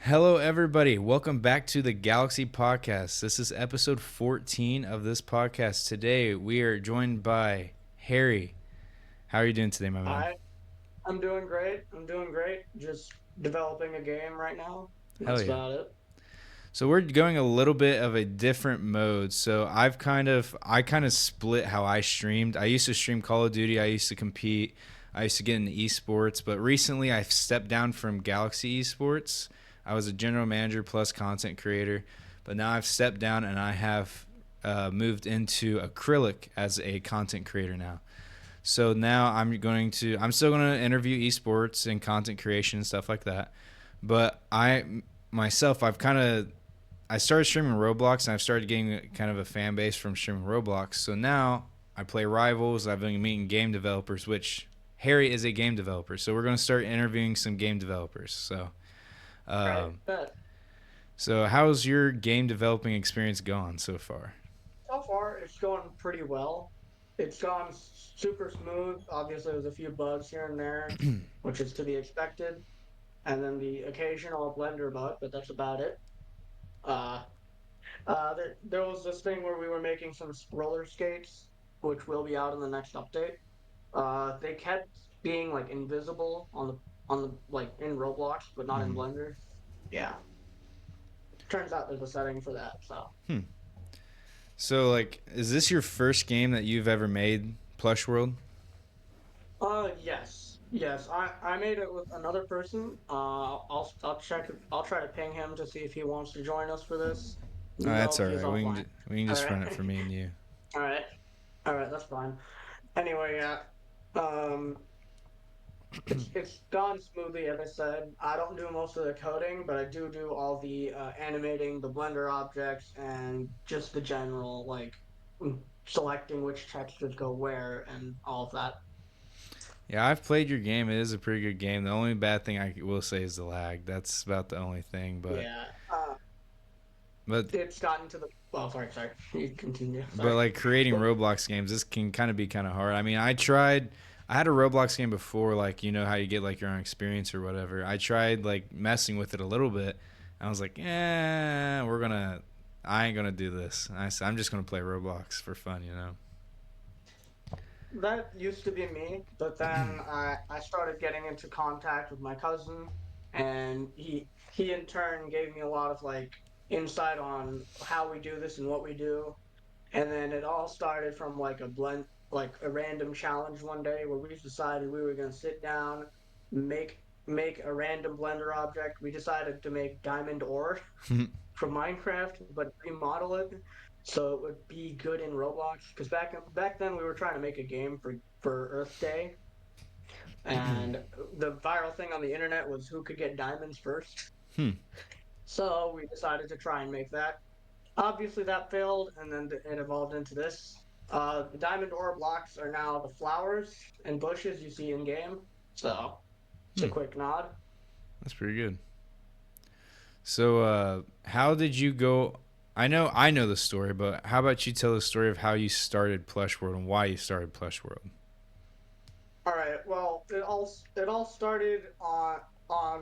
Hello, everybody. Welcome back to the Galaxy Podcast. This is episode 14 of this podcast. Today, we are joined by Harry. How are you doing today, my man? Hi, I'm doing great. I'm doing great. Just developing a game right now. Hell That's yeah. about it. So we're going a little bit of a different mode. So I kind of split how I streamed. I used to stream Call of Duty. I used to compete. I used to get into esports, but recently I've stepped down from Galaxy Esports. I was a general manager plus content creator, but now I've stepped down and I have moved into acrylic as a content creator now. So now I'm still going to interview esports and content creation and stuff like that. But I've kind of I started streaming Roblox and I've started getting kind of a fan base from streaming Roblox. So now I play Rivals. I've been meeting game developers, which Harry is a game developer. So we're going to start interviewing some game developers. Right? Um, But so how's your game developing experience gone so far? so far, it's going pretty well. It's gone super smooth. Obviously, there's a few bugs here and there, which is to be expected, and then the occasional Blender bug, but that's about it. Uh, there was this thing where we were making some roller skates, which will be out in the next update. They kept being like invisible on the like in Roblox, but not in Mm. Blender. Yeah. Turns out there's a setting for that. So, Hmm. So like, is this your first game that you've ever made, Plush World? yes, yes. I made it with another person. I'll check. I'll try to ping him to see if he wants to join us for this. Oh, that's No, all he is right. offline. We can All just right, run it for me and you. all right, all right. That's fine. Anyway, yeah. Um, it's gone smoothly, as I said. I don't do most of the coding, but I do all the animating, the Blender objects, and just the general selecting which textures go where and all of that. Yeah, I've played your game. It is a pretty good game. The only bad thing I will say is the lag. That's about the only thing. Yeah. But It's gotten to the. Well, sorry. You continue. but Sorry. like creating Roblox games, this can kind of be kind of hard. I mean, I tried. I had a Roblox game before, like you know how you get like your own experience or whatever. I tried like messing with it a little bit. I was like, we're gonna. I ain't gonna do this. I'm just gonna play Roblox for fun, you know. That used to be me, but then I started getting into contact with my cousin, and he in turn gave me a lot of like insight on how we do this and what we do. And then it all started from like a random challenge one day where we decided we were going to sit down, make a random Blender object. We decided to make diamond ore from Minecraft, but remodel it so it would be good in Roblox. Because back then we were trying to make a game for Earth Day, and the viral thing on the internet was who could get diamonds first. Hmm. So we decided to try and make that. Obviously, that failed, and then it evolved into this. The diamond ore blocks are now the flowers and bushes you see in game. So it's a Hmm. quick nod. That's pretty good. So, how did you go? I know the story, but how about you tell the story of how you started Plush World and why you started Plush World? All right. Well, it all started on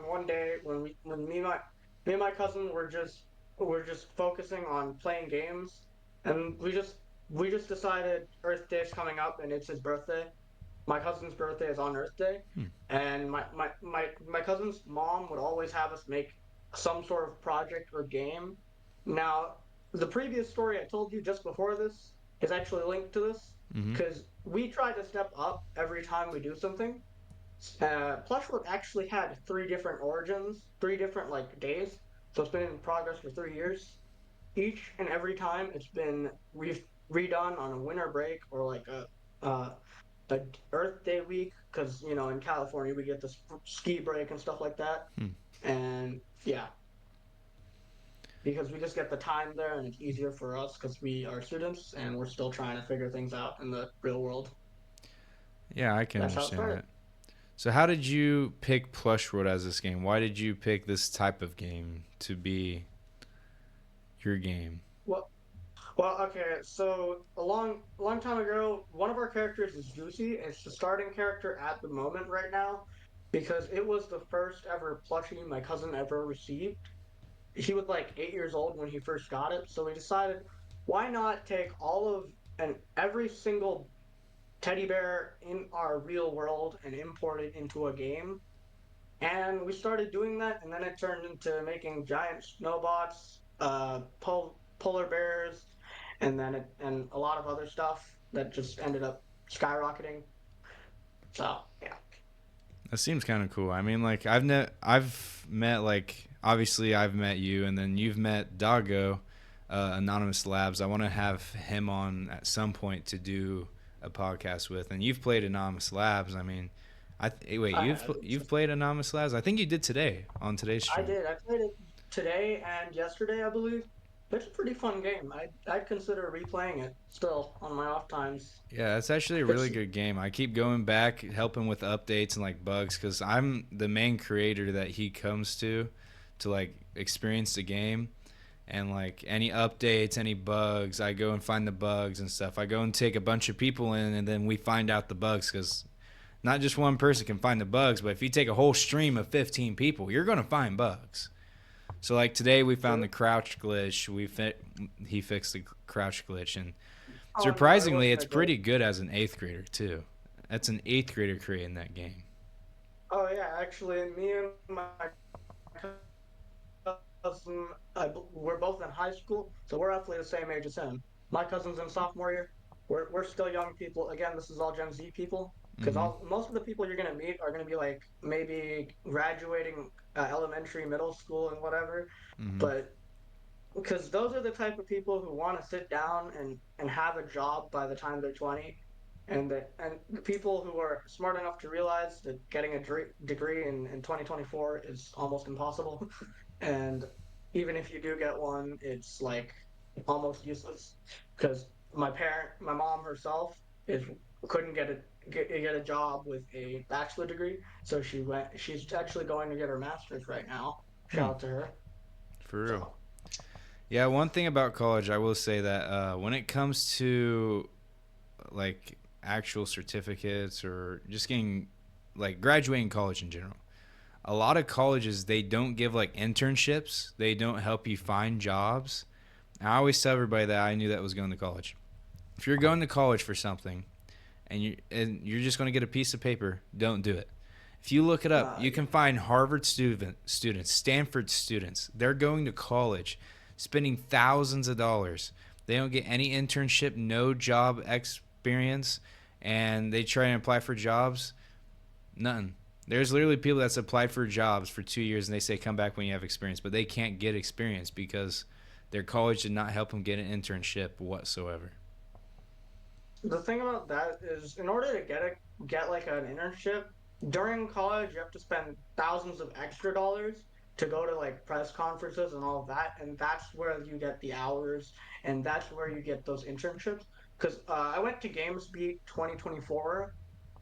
one day when me and my cousin were just focusing on playing games, and we just decided Earth Day's coming up, and it's his birthday. My cousin's birthday is on Earth Day, Hmm. and my cousin's mom would always have us make some sort of project or game. Now, the previous story I told you just before this is actually linked to this Mm-hmm. because we try to step up every time we do something. Plushwork actually had three different origins, three different like days, so it's been in progress for 3 years. Each and every time it's been redone on a winter break or like uh, a Earth Day week because in California we get this ski break and stuff like that, Hmm. and yeah, because we just get the time there and it's easier for us because we are students and we're still trying to figure things out in the real world. Yeah, I can That's how it understand started. that. So, how did you pick Plush World as this game? Why did you pick this type of game to be your game? Well, well, okay. So a long time ago, one of our characters is Juicy. It's the starting character at the moment right now. because it was the first ever plushie my cousin ever received. He was like 8 years old when he first got it, so we decided why not take all of and every single teddy bear in our real world and import it into a game. And we started doing that, and then it turned into making giant snowbots, polar bears, and a lot of other stuff that just ended up skyrocketing. So yeah, That seems kind of cool. I mean, like I've met like obviously I've met you, and then you've met Dago, Anonymous Labs. I want to have him on at some point to do a podcast with. And you've played Anonymous Labs. I mean, wait, I have. you've played Anonymous Labs. I think you did today on today's I stream. did. I played it today and yesterday, I believe. It's a pretty fun game. I'd consider replaying it still on my off times. Yeah, it's actually a really It's good game. I keep going back, helping with updates and like bugs, because I'm the main creator that he comes to like experience the game. And like any updates, any bugs, I go and find the bugs and stuff. I go and take a bunch of people in, and then we find out the bugs, because not just one person can find the bugs, but if you take a whole stream of 15 people, you're gonna find bugs. So like today we found true. the crouch glitch. He fixed the crouch glitch, and Oh no, it surprisingly, wasn't it's a glitch. pretty good as an eighth grader too. That's an eighth grader creating that game. Oh yeah, actually, me and my cousin, we're both in high school, so we're roughly the same age as him. My cousin's in sophomore year. We're still young people. Again, this is all Gen Z people, because Mm-hmm. all most of the people you're gonna meet are gonna be like maybe graduating elementary, middle school, and whatever. Mm-hmm. But because those are the type of people who want to sit down and have a job by the time they're 20, and the people who are smart enough to realize that getting a degree in 2024 is almost impossible. And even if you do get one, it's like almost useless because my mom herself is couldn't get a job with a bachelor degree, so she's actually going to get her master's right now. Hmm. Shout out to her. For real. So Yeah, one thing about college, I will say that when it comes to like actual certificates or just getting like graduating college in general, a lot of colleges they don't give like internships. They don't help you find jobs. I always tell everybody that I knew that was going to college. If you're going to college for something and you're just going to get a piece of paper, don't do it. If you look it up, you yeah. can find Harvard students, Stanford students. They're going to college, spending thousands of dollars. They don't get any internship, no job experience, and they try and apply for jobs. Nothing. There's literally people that's applied for jobs for 2 years and they say come back when you have experience, but they can't get experience because their college did not help them get an internship whatsoever. The thing about that is, in order to get like an internship during college, you have to spend thousands of extra dollars to go to like press conferences and all of that, and that's where you get the hours, and that's where you get those internships. Because I went to GamesBeat 2024,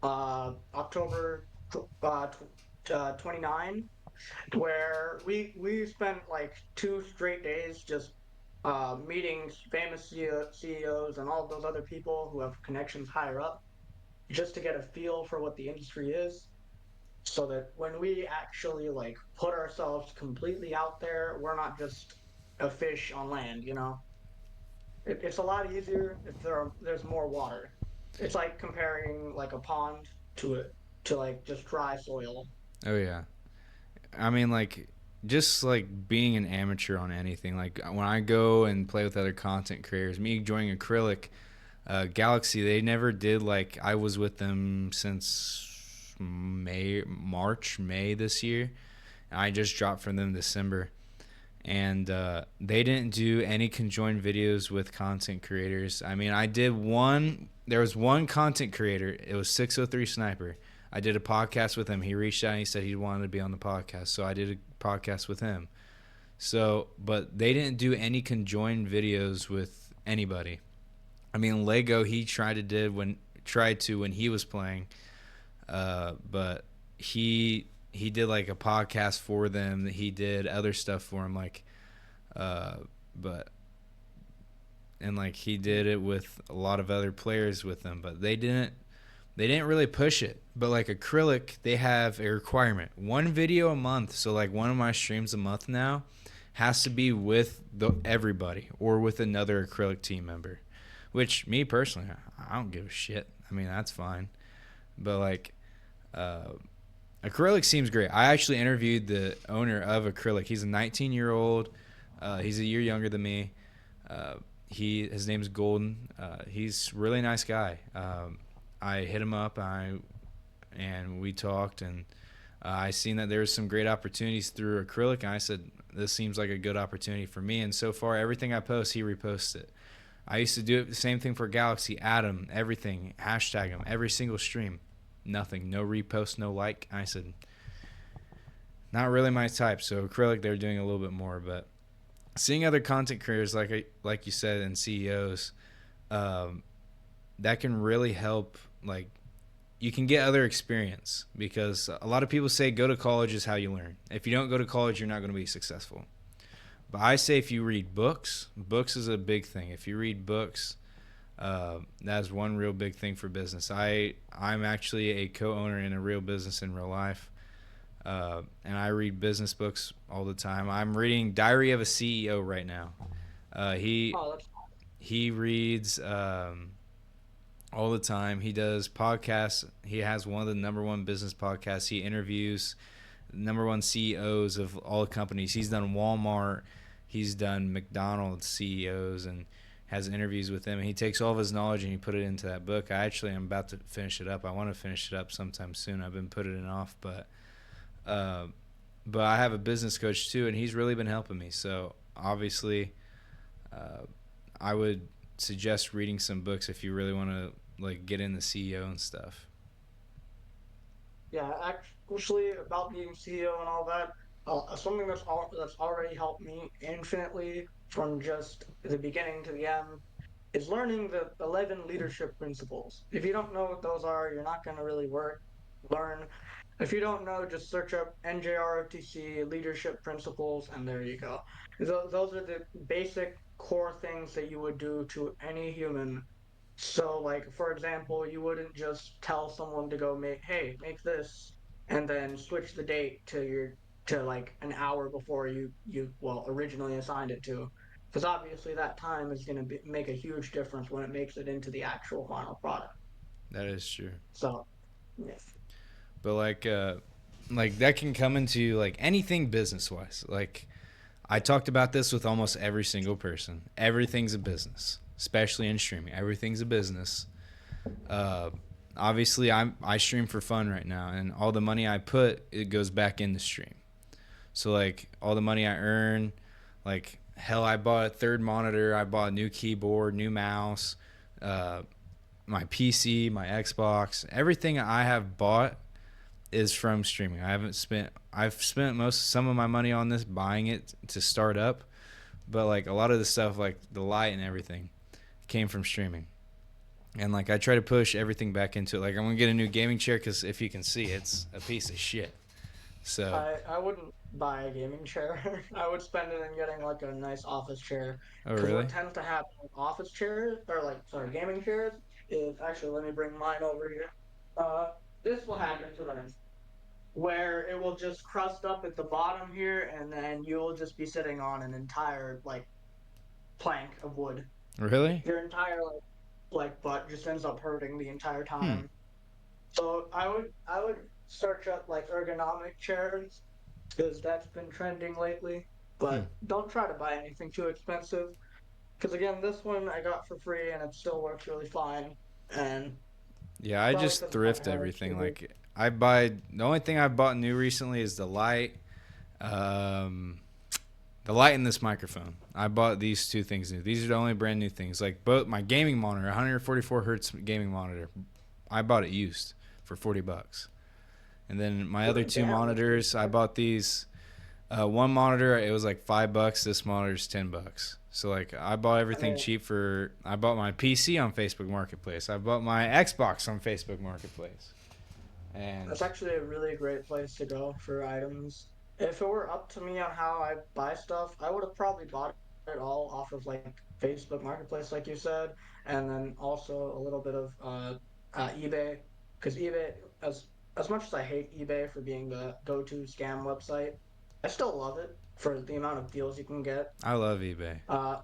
October 29, where we spent like 2 straight days just meeting famous CEOs and all those other people who have connections higher up, just to get a feel for what the industry is, so that when we actually like put ourselves completely out there, we're not just a fish on land. It's a lot easier if there's more water. It's like comparing like a pond to like just dry soil. Oh yeah. I mean, like, just like being an amateur on anything. Like when I go and play with other content creators, me joining Acrylic, Galaxy, they never did like I was with them since May this year. I just dropped from them December, and they didn't do any conjoined videos with content creators. I mean, I did one. There was one content creator. It was 603 Sniper. I did a podcast with him. He reached out and he said he wanted to be on the podcast, so I did a podcast with him. So, but they didn't do any conjoined videos with anybody. I mean, Lego he tried to when he was playing, but he did like a podcast for them. He did other stuff for him, like, uh, but and like he did it with a lot of other players with them, but they didn't. They didn't really push it, but like acrylic, they have a requirement: one video a month. So like one of my streams a month now has to be with everybody or with another acrylic team member. Which me personally, I don't give a shit. I mean, that's fine. But like, uh, acrylic seems great. I actually interviewed the owner of acrylic. He's a 19-year-old. He's a year younger than me. Uh, his name's Golden. He's a really nice guy. I hit him up. And we talked, and I seen that there was some great opportunities through acrylic, and I said this seems like a good opportunity for me. And so far, everything I post, he reposts it. I used to do it the same thing for Galaxy, add him, everything, hashtag him, every single stream. Nothing, no repost, no like. I said, not really my type. So acrylic, they're doing a little bit more, but seeing other content creators like you said and CEOs, um, that can really help. Like you can get other experience because a lot of people say go to college is how you learn. If you don't go to college, you're not going to be successful. But I say if you read books, books is a big thing. If you read books, that's one real big thing for business. I'm actually a co-owner in a real business in real life, and I read business books all the time. I'm reading Diary of a CEO right now. Uh, he Oh, that's he reads all the time. He does podcasts. He has one of the number one business podcasts. He interviews number one CEOs of all companies. He's done Walmart. He's done McDonald's CEOs and has interviews with them. And he takes all of his knowledge and he put it into that book. I actually am about to finish it up. I want to finish it up sometime soon. I've been putting it off, uh, but I have a business coach too, and he's really been helping me. So obviously, uh, I would suggest reading some books if you really want to like get in the CEO and stuff. Yeah, actually, about being CEO and all that, something that's already helped me infinitely from just the beginning to the end is learning the 11 leadership principles. If you don't know what those are, you're not going to really learn. If you don't know, just search up NJROTC leadership principles, and there you go. Those are the basic core things that you would do to any human. So, like, for example, you wouldn't just tell someone to go make this, and then switch the date to like an hour before you originally assigned it to, because obviously that time is going to make a huge difference when it makes it into the actual final product. That is true. So, yes. But like that can come into like anything business wise. Like I talked about this with almost every single person. Everything's a business, especially in streaming. Everything's a business. Uh, Obviously, I stream for fun right now, and all the money I put it goes back in the stream. So like all the money I earn, like hell, I bought a third monitor. I bought a new keyboard, new mouse, uh, my PC, my Xbox. Everything I have bought is from streaming. I've spent some of my money on this buying it to start up, but like a lot of the stuff like the light and everything came from streaming. And like I try to push everything back into it. Like I'm gonna get a new gaming chair because if you can see, it's a piece of shit. So, I wouldn't buy a gaming chair. I would spend it in getting like a nice office chair. oh Because what really? tends to happen with office chairs, or like, sorry, gaming chairs, is actually, let me bring mine over here. Uh, this will happen to them, where it will just crust up at the bottom here, and then you'll just be sitting on an entire like plank of wood. Really? Your entire like butt just ends up hurting the entire Hmm. time. So I would search up like ergonomic chairs because that's been trending lately. Hmm. But don't try to buy anything too expensive because again, this one I got for free and it still works really fine and Yeah, I probably just because of my thrift parents everything. too. Like I buy the only thing I've bought new recently is um, the light and this microphone. I bought these two things new. These are the only brand new things. Like both my gaming monitor, 144 hertz gaming monitor. I bought it used for $40. And then my other two Damn, that's pretty monitors, I good. bought these. One monitor, it was like $5. This monitor's $10. So like, I bought I everything mean, cheap for. I bought my PC on Facebook Marketplace. I bought my Xbox on Facebook Marketplace. And that's actually a really great place to go for items. If it were up to me on how I buy stuff, I would have probably bought it all off of like Facebook Marketplace, like you said, and then also a little bit of eBay. because eBay, as much as I hate eBay for being the go-to scam website, I still love it for the amount of deals you can get. I love eBay. Uh,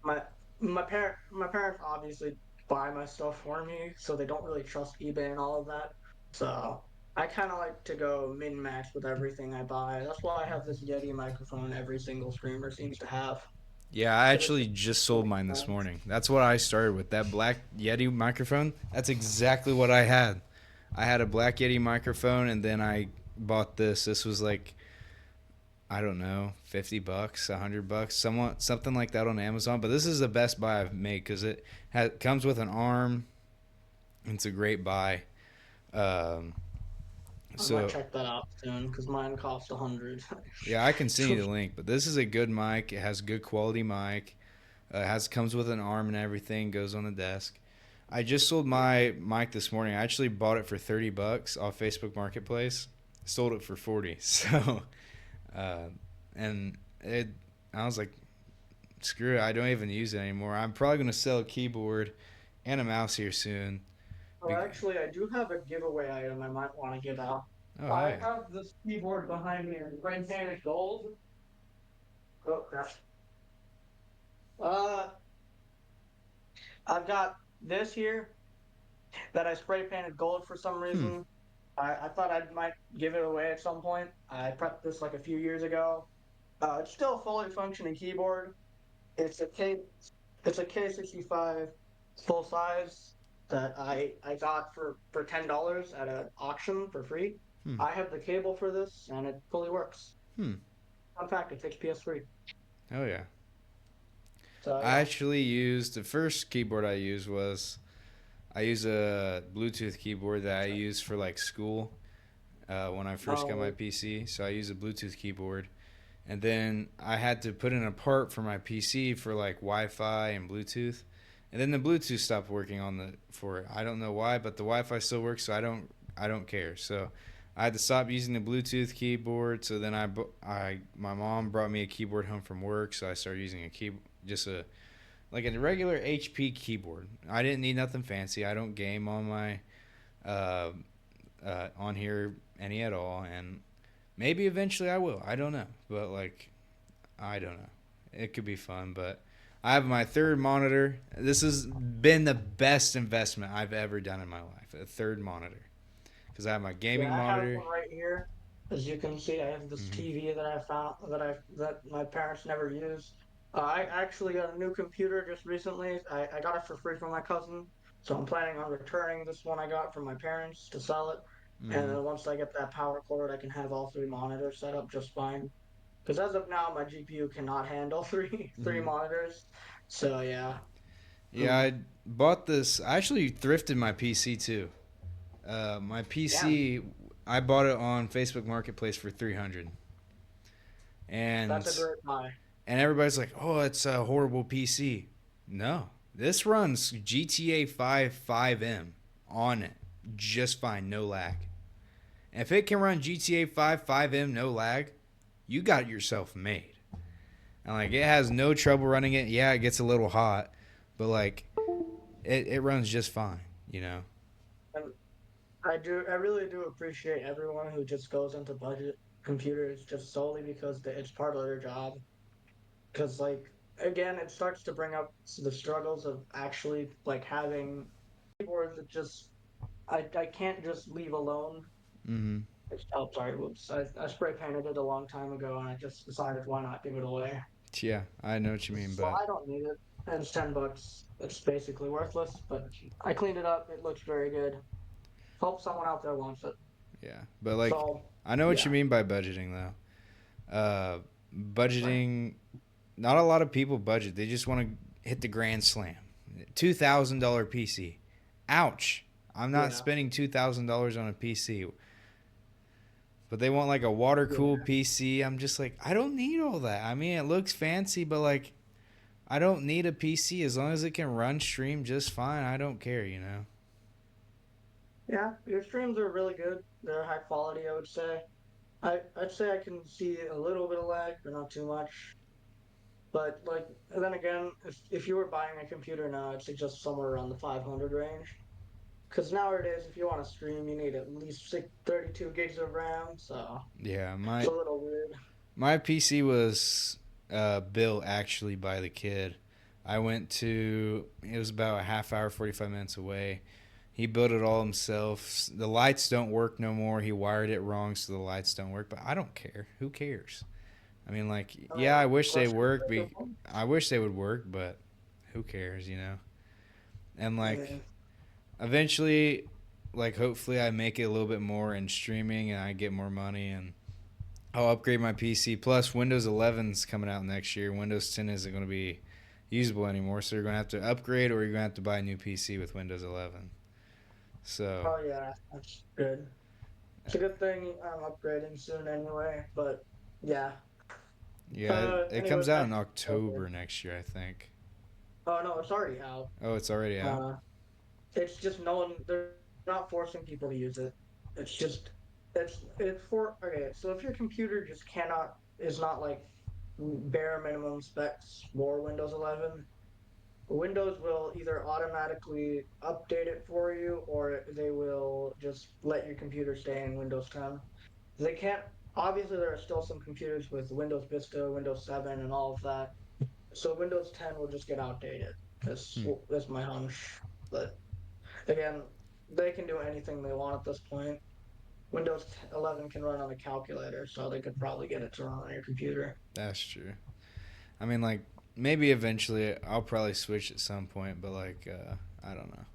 my my parents obviously buy my stuff for me, so they don't really trust eBay and all of that. So I kind of like to go min max with everything I buy. That's why I have this Yeti microphone every single streamer seems to have Yeah, I because it's actually just just sold really mine this nice. morning. That's what I started with. That black Yeti microphone. That's exactly what I had. I had a black Yeti microphone and then I bought this. This was like, I don't know, $50, $100, something like that on Amazon. But this is the best buy I've made because comes with an arm. It's a great buy. Um, I might so check that out soon because mine cost 100. yeah, I can send you the link. But this is a good mic. It has good quality mic. Has comes with an arm and everything. Goes on the desk. I just sold my mic this morning. I actually bought it for $30 off Facebook Marketplace. Sold it for 40. So, uh, and it, I was like, screw it. I don't even use it anymore. I'm probably gonna sell a keyboard and a mouse here soon. Well, actually, I do have a giveaway item I might want to give out. Oh, I hey. have this keyboard behind me in red painted gold. Oh, crap. Uh, I've got this here that I spray painted gold for some Hmm. reason. I thought I might give it away at some point. I prepped this like a few years ago. It's still a fully functioning keyboard. It's a K it's a K65 full size that I got for $10 at an auction for free. Hmm. I have the cable for this and it fully works. Hmm. Fun fact, it takes PS3. Oh yeah. So I yeah. actually used the first keyboard I used was I use a Bluetooth keyboard that I use for like school when I first got my No, PC. So I use a Bluetooth keyboard. And then I had to put in a part for my PC for like Wi-Fi and Bluetooth. And then the Bluetooth stopped working on the for it. I don't know why, but the Wi-Fi still works, so I don't care. So I had to stop using the Bluetooth keyboard. So then I my mom brought me a keyboard home from work, so I started using a key just a like a regular HP keyboard. I didn't need nothing fancy. I don't game on my uh, on here any at all, and maybe eventually I will. I don't know, but like I don't know. It could be fun, but I have my third monitor. This has been the best investment I've ever done in my life. A third monitor because I have my yeah, gaming I have monitor. one right here. As you can see, I have this Hmm. TV that I found that my parents never used. I actually got a new computer just recently. I got it for free from my cousin, so I'm planning on returning this one I got from my parents to sell it. And Hmm. then once I get that power cord, I can have all three monitors set up just fine. Because as of now, my GPU cannot handle three Hmm. monitors. So yeah. Yeah, Hmm. I bought this. I actually thrifted my PC too. My Damn, PC, I bought it on Facebook Marketplace for 300, that's a and great buy. everybody's like, "Oh, it's a horrible PC." No, this runs GTA 5 5M on it just fine, no lag. And if it can run GTA 5 5M no lag, you got yourself made. And like it has no trouble running it. Yeah, it gets a little hot, but like it runs just fine, you know. And I really do appreciate everyone who just goes into budget computers just solely because it's part of their job. Because like again, it starts to bring up the struggles of actually like having keyboards that just I can't just leave alone. Mm-hmm. Oh, sorry, whoops. I spray painted it a long time ago, and I just decided why not give it away. Yeah, I know what you mean, Well, but I don't need it. And it's $10. It's basically worthless, but I cleaned it up. It looks very good. Hope someone out there wants it. yeah, but like So I know what you yeah. mean by budgeting though. Budgeting. Not a lot of people budget. They just want to hit the grand slam. $2,000 PC. Ouch. I'm not Yeah. spending $2,000 on a PC. But they want like a water cooled Yeah. PC. I'm just like, I don't need all that. I mean, it looks fancy, but like, I don't need a PC as long as it can run stream just fine. I don't care, you know. Yeah. Your streams are really good. They're high quality, I would say. I'd say I can see a little bit of lag, but not too much. But like then again, if you were buying a computer now, I'd suggest somewhere around the 500 range. because nowadays, if you want to stream, you need at least 32 gigs of RAM. So Yeah, it's a little weird. my PC was built actually by the kid. I went to it was about a half hour, 45 minutes away. He built it all himself. The lights don't work no more. He wired it wrong, so the lights don't work. But I don't care. Who cares? I mean, like, I yeah, mean, I wish they unless you're work. a microphone. I wish they would work, but who cares, you know? And like, Yeah, eventually, like, hopefully, I make it a little bit more in streaming, and I get more money, and I'll upgrade my PC. Plus, Windows 11's coming out next year. Windows 10 isn't going to be usable anymore, so you're going to have to upgrade, or you're going to have to buy a new PC with Windows 11. So, oh yeah, that's good. It's a good thing I'm upgrading soon anyway. But yeah. yeah, it comes Anyways, out back in to COVID. October next year, I think. Oh no, it's already out. Oh, it's already out? Uh, it's just no one. They're not forcing people to use it. It's just it's for okay. So if your computer just cannot is not like bare minimum specs for Windows 11, Windows will either automatically update it for you or they will just let your computer stay in Windows 10. They can't. Obviously, there are still some computers with Windows Vista, Windows 7, and all of that. So Windows 10 will just get outdated. Hmm, That's my hunch. But again, they can do anything they want at this point. Windows 11 can run on a calculator, so they could probably get it to run on your computer. that's true. I mean, like, maybe eventually I'll probably switch at some point, but, like, I don't know.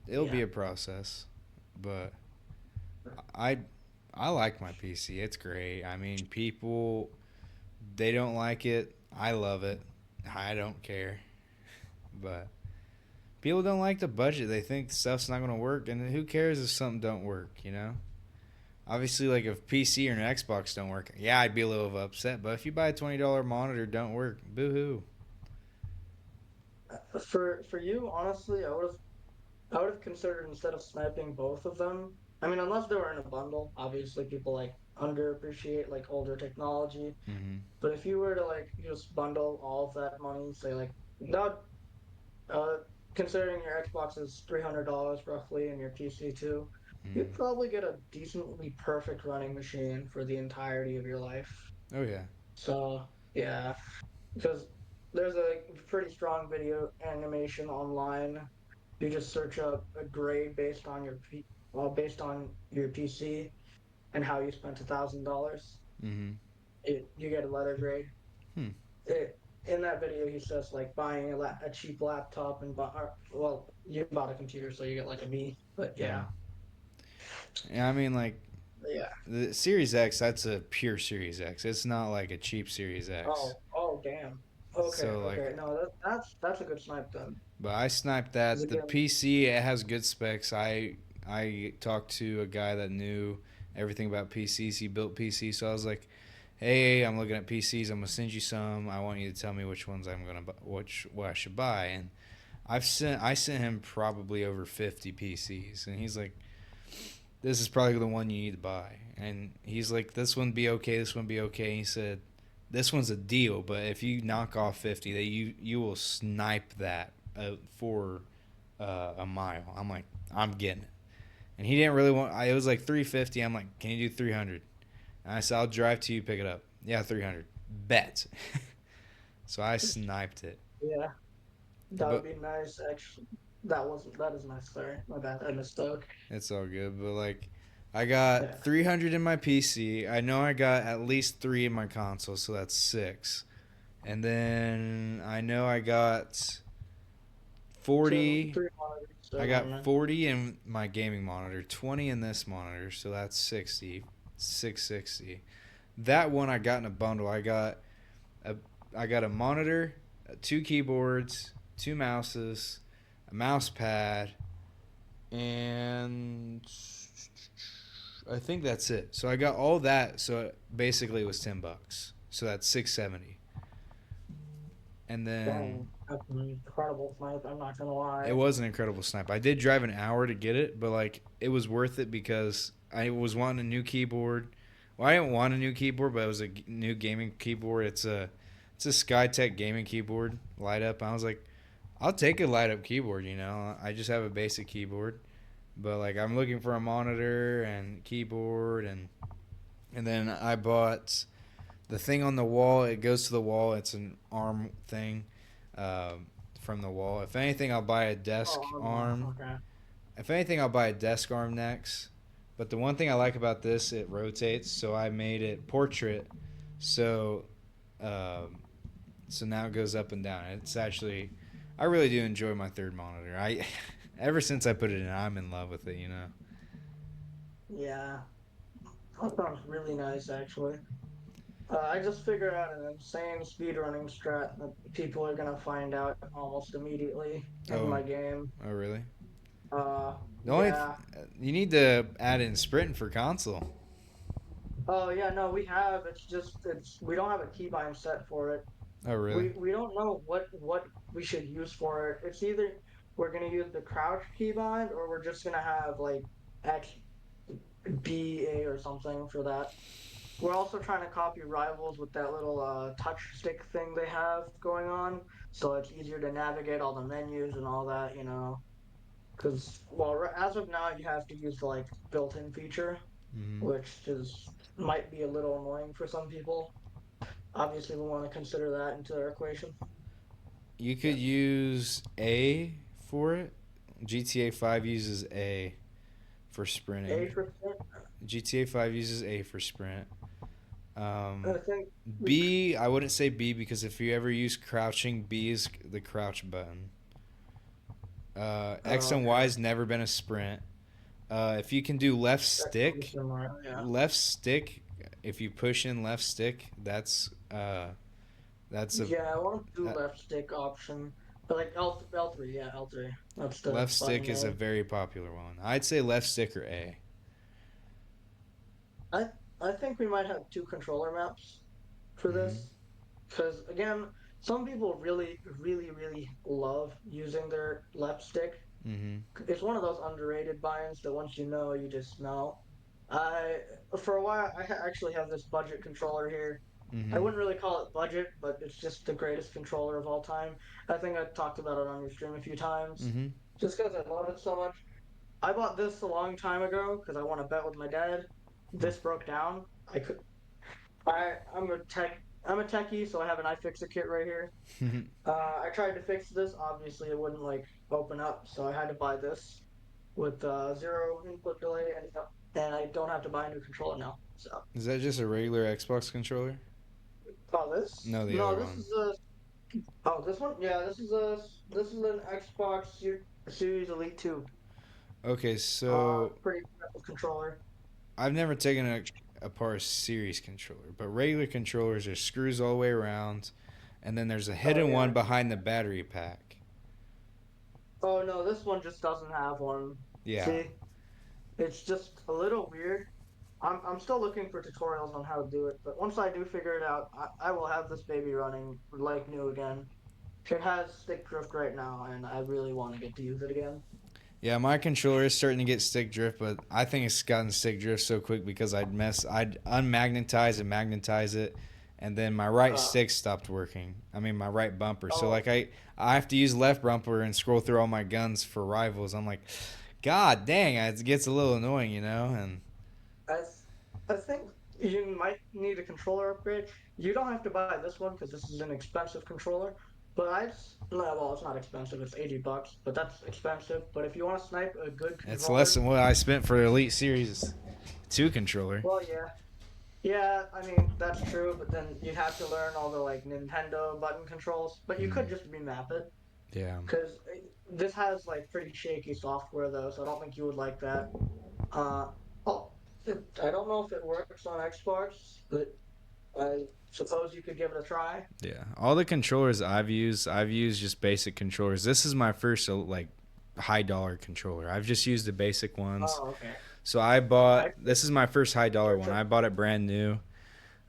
It'll Yeah. be a process, but I I like my PC. It's great. I mean, people they don't like it. I love it. I don't care. But people don't like the budget. They think stuff's not going to work, and who cares if something don't work, you know? Obviously, like if PC or an Xbox don't work, yeah, I'd be a little upset. But if you buy a $20 monitor, don't work, boo hoo. For you, honestly, I would have considered instead of sniping both of them. I mean, unless they were in a bundle, obviously people like underappreciate like older technology. Mm-hmm. But if you were to like just bundle all of that money, say like that, uh, considering your Xbox is $300 roughly and your PC too, Mm-hmm. you'd probably get a decently perfect running machine for the entirety of your life. Oh yeah. So yeah, because there's a pretty strong video animation online. You just search up a grade based on your PC and how you spent $1,000. Mm-hmm. You get a letter grade. Hmm. In that video, he says like buying a cheap laptop and well, you bought a computer, so you get like a B. But Mm-hmm. yeah, Yeah, I mean, like yeah. the Series X, that's a pure Series X. It's not like a cheap Series X. Oh, damn. Okay, So okay. like, No, that's a good snipe then. but I sniped 'Cause that. The again, PC, it has good specs. I talked to a guy that knew everything about PCs. He built PCs, so I was like, "Hey, I'm looking at PCs. I'm gonna send you some. I want you to tell me which ones I'm gonna what I should buy." And I sent him probably over 50 PCs, and he's like, "This is probably the one you need to buy." And he's like, "This one be okay. This one be okay." And he said, "This one's a deal, but if you knock off 50, that you will snipe that for a mile." I'm like, "I'm getting it." And he didn't really want. It was like 350. I'm like, "Can you do 300?" And I said, "I'll drive to you, pick it up." Yeah, 300. Bet. So I sniped it. yeah, that would But be nice. Actually, that is nice. Sorry, my bad. I misspoke. it's all good. But like, I got Yeah. 300 in my PC. I know I got at least 3 in my console, so that's 6. And then I know I got Two, 40. three monitors. I So, got 40 in my gaming monitor, 20 in this monitor, so that's 60, 660. That one I got in a bundle. A I got a monitor, 2 keyboards, 2 mouses, a mouse pad, and I think that's it. So I got all that. So basically, it was $10. So that's 670. And then dang, that's an incredible snipe. I'm not gonna it lie. was an incredible snipe. I did drive an hour to get it, but like it was worth it because I was wanting a new keyboard. Well, I didn't want a new keyboard, but it was a new gaming keyboard. It's a SkyTech gaming keyboard, light up. I was like, I'll take a light up keyboard. I just have a basic keyboard, but like I'm looking for a monitor and keyboard, and then I bought the thing on the wall. It goes to the wall. It's an arm thing, from the wall. If anything, I'll buy a desk arm. Okay. If anything, I'll buy a desk arm next. But the one thing I like about this, it rotates. So I made it portrait. So, um, so now it goes up and down. It's actually, I really do enjoy my third monitor. Ever since I put it in, I'm in love with it. Yeah, that sounds really nice, actually. I just figured out an insane speedrunning strat that people are gonna find out almost immediately in Oh, my game. oh really? Uh, The only yeah. you need to add in sprinting for console. Oh yeah, no, we have. It's just we don't have a keybind set for it. Oh really? We don't know what we should use for it. It's either we're gonna use the crouch keybind or we're just gonna have like X B A or something for that. We're also trying to copy Rivals with that little touch stick thing they have going on, so it's easier to navigate all the menus and all that, you know. Because well, as of now, you have to use the like built-in feature, Hmm. which is might be a little annoying for some people. Obviously, we want to consider that into our equation. You Yeah. could use A for it. GTA 5 uses A for A sprinting. for sprint. GTA 5 uses A for sprint. I Um, think we. B, I wouldn't say B because if you ever use crouching, B is the crouch button. X and Y Okay. has never been a sprint. If you can do That's pretty similar. Yeah. left stick, if you push in left stick, that's a Yeah, I want to do that, left stick option, but like L3. Yeah, L3. That's the left button stick is a name. very popular one. I'd say left stick or A. I I think we might have two controller maps for Mhm. this. Because again, some people really love using their left stick. Mhm. It's one of those underrated binds that once you know, you just know. I for a while actually have this budget controller here. I Mhm. wouldn't really call it budget, but it's just the greatest controller of all time. I think I talked about it on your stream a few times, Mhm. just because I love it so much. I bought this a long time ago because I want to bet with my dad. This broke down. I could I'm a techie, so I have an iFixit kit right here. Mhm. I tried to fix this. Obviously, it wouldn't like open up, so I had to buy this with zero input delay, and I don't have to buy a new controller now. So, Is that just a regular Xbox controller? oh, this No, the no, other this one. is a this one. Yeah, this is an Series Elite 2. Okay, so Pretty impressive controller. I've never taken apart a series controller, but regular controllers are screws all the way around, and then there's a Oh hidden one yeah. behind the battery pack. Oh no, this one just doesn't have one. Yeah. See, it's just a little weird. I'm still looking for tutorials on how to do it, but once I do figure it out, I will have this baby running like new again. It has stick drift right now, and I really want to get to use it again. Yeah, my controller is starting to get stick drift, but I think it's gotten stick drift so quick because I'd unmagnetize and magnetize it, and then my right Uh, stick stopped working. I mean, my right bumper. So oh, like I have to use left bumper and scroll through all my guns for rivals. I'm like, God dang, it gets a little annoying, And I, I think you might need a controller upgrade. You don't have to buy this one because this is an expensive controller. But no, well, it's not expensive. It's $80, but that's expensive. But if you want to snipe a good it's less controller, than what I spent for Elite Series 2 controller. well, yeah, yeah, I mean, that's true, but then you'd have to learn all the like Nintendo button controls, but you could Mm, just remap it yeah. because this has like pretty shaky software though, so I don't think you would like that. Uh, oh, I don't know if it works on Xbox, but I suppose you could give it a try. Yeah, all the controllers I've used just basic controllers. This is my first like high dollar controller. I've just used the basic ones. Oh, okay. So I I bought this is my first high dollar search one. up. I bought it brand new.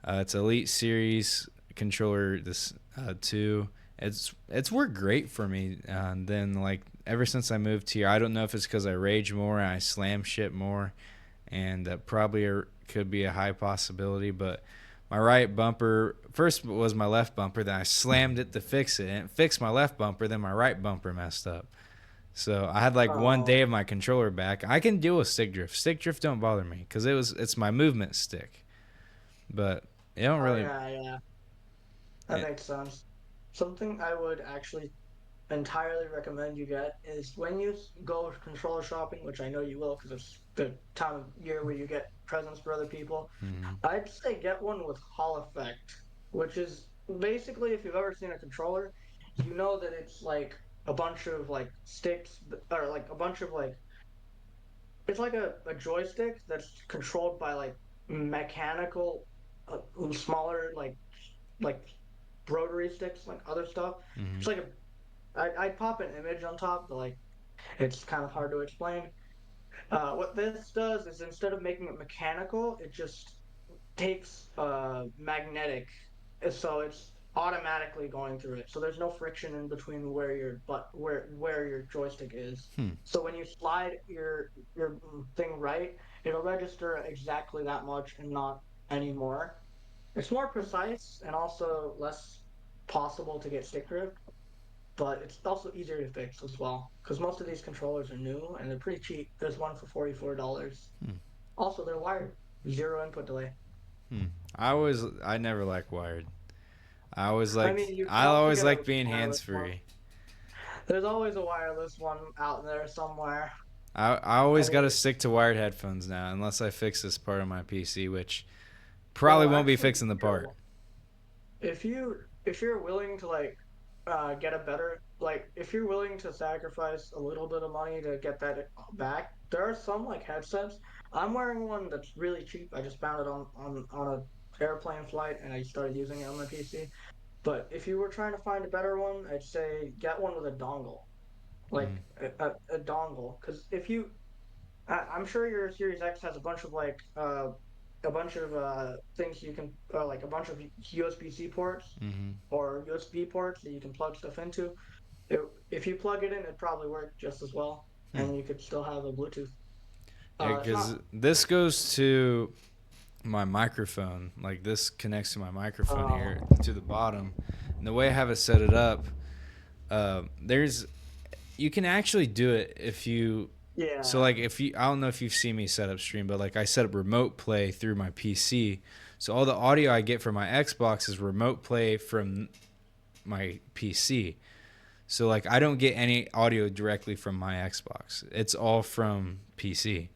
It's Elite Series controller. This two. It's worked great for me. And then like ever since I moved here, I don't know if it's because I rage more and I slam shit more, and that probably could be a high possibility. But my right bumper first was my left bumper, then I slammed it to fix it, and it fixed my left bumper, then my right bumper messed up. So I had like one day Oh, of my controller back. I can deal with stick drift. Stick drift don't bother me because it's my movement stick, but it don't oh really. yeah, yeah, that It, makes sense. Something I would actually entirely recommend you get is when you go controller shopping, which I know you will because it's the time of year where you get presents for other people. mm, I'd say get one with Hall Effect, which is basically if you've ever seen a controller, you know that it's like a bunch of like sticks or like a bunch of like it's like a joystick that's controlled by like mechanical smaller like rotary sticks like other stuff. mm, It's like I'd pop an image on top, but like it's kind of hard to explain. What this does is instead of making it mechanical, it just takes magnetic, so it's automatically going through it. So there's no friction in between where your where your joystick is. hmm, So when you slide your thing right, it'll register exactly that much and not any more. It's more precise and also less possible to get stick drift, but it's also easier to fix as well because most of these controllers are new and they're pretty cheap. There's one for $44. hmm, Also, they're wired, zero input delay. hmm. I never like wired. I mean, you can I also always get a like being hands wireless one. free. There's always a wireless one out there somewhere. I I always got to mean, stick to wired headphones now, unless I fix this part of my PC, which probably well, won't be actually, fixing the part. if you're willing to like get a better if you're willing to sacrifice a little bit of money to get that back, there are some like headsets. I'm wearing one that's really cheap. I just found it on a airplane flight and I started using it on my PC. But if you were trying to find a better one, I'd say get one with a dongle, Mm, like a dongle. Because if you I'm sure your Series X has a bunch of things you can like a bunch of USB-C ports mm-hmm. or USB ports that you can plug stuff into. It, if you plug it in, it probably work just as well, Hmm. and you could still have a Bluetooth. Yeah, It's because not. this goes to my microphone. Like this connects to my microphone here Uh, to the bottom. And the way I have it set it up, there's you can actually do it if you so yeah. like if you I don't know if you've seen me set up stream, but like I set up remote play through my PC. So all the audio I get from my Xbox is remote play from my PC. So like I don't get any audio directly from my Xbox. It's all from PC.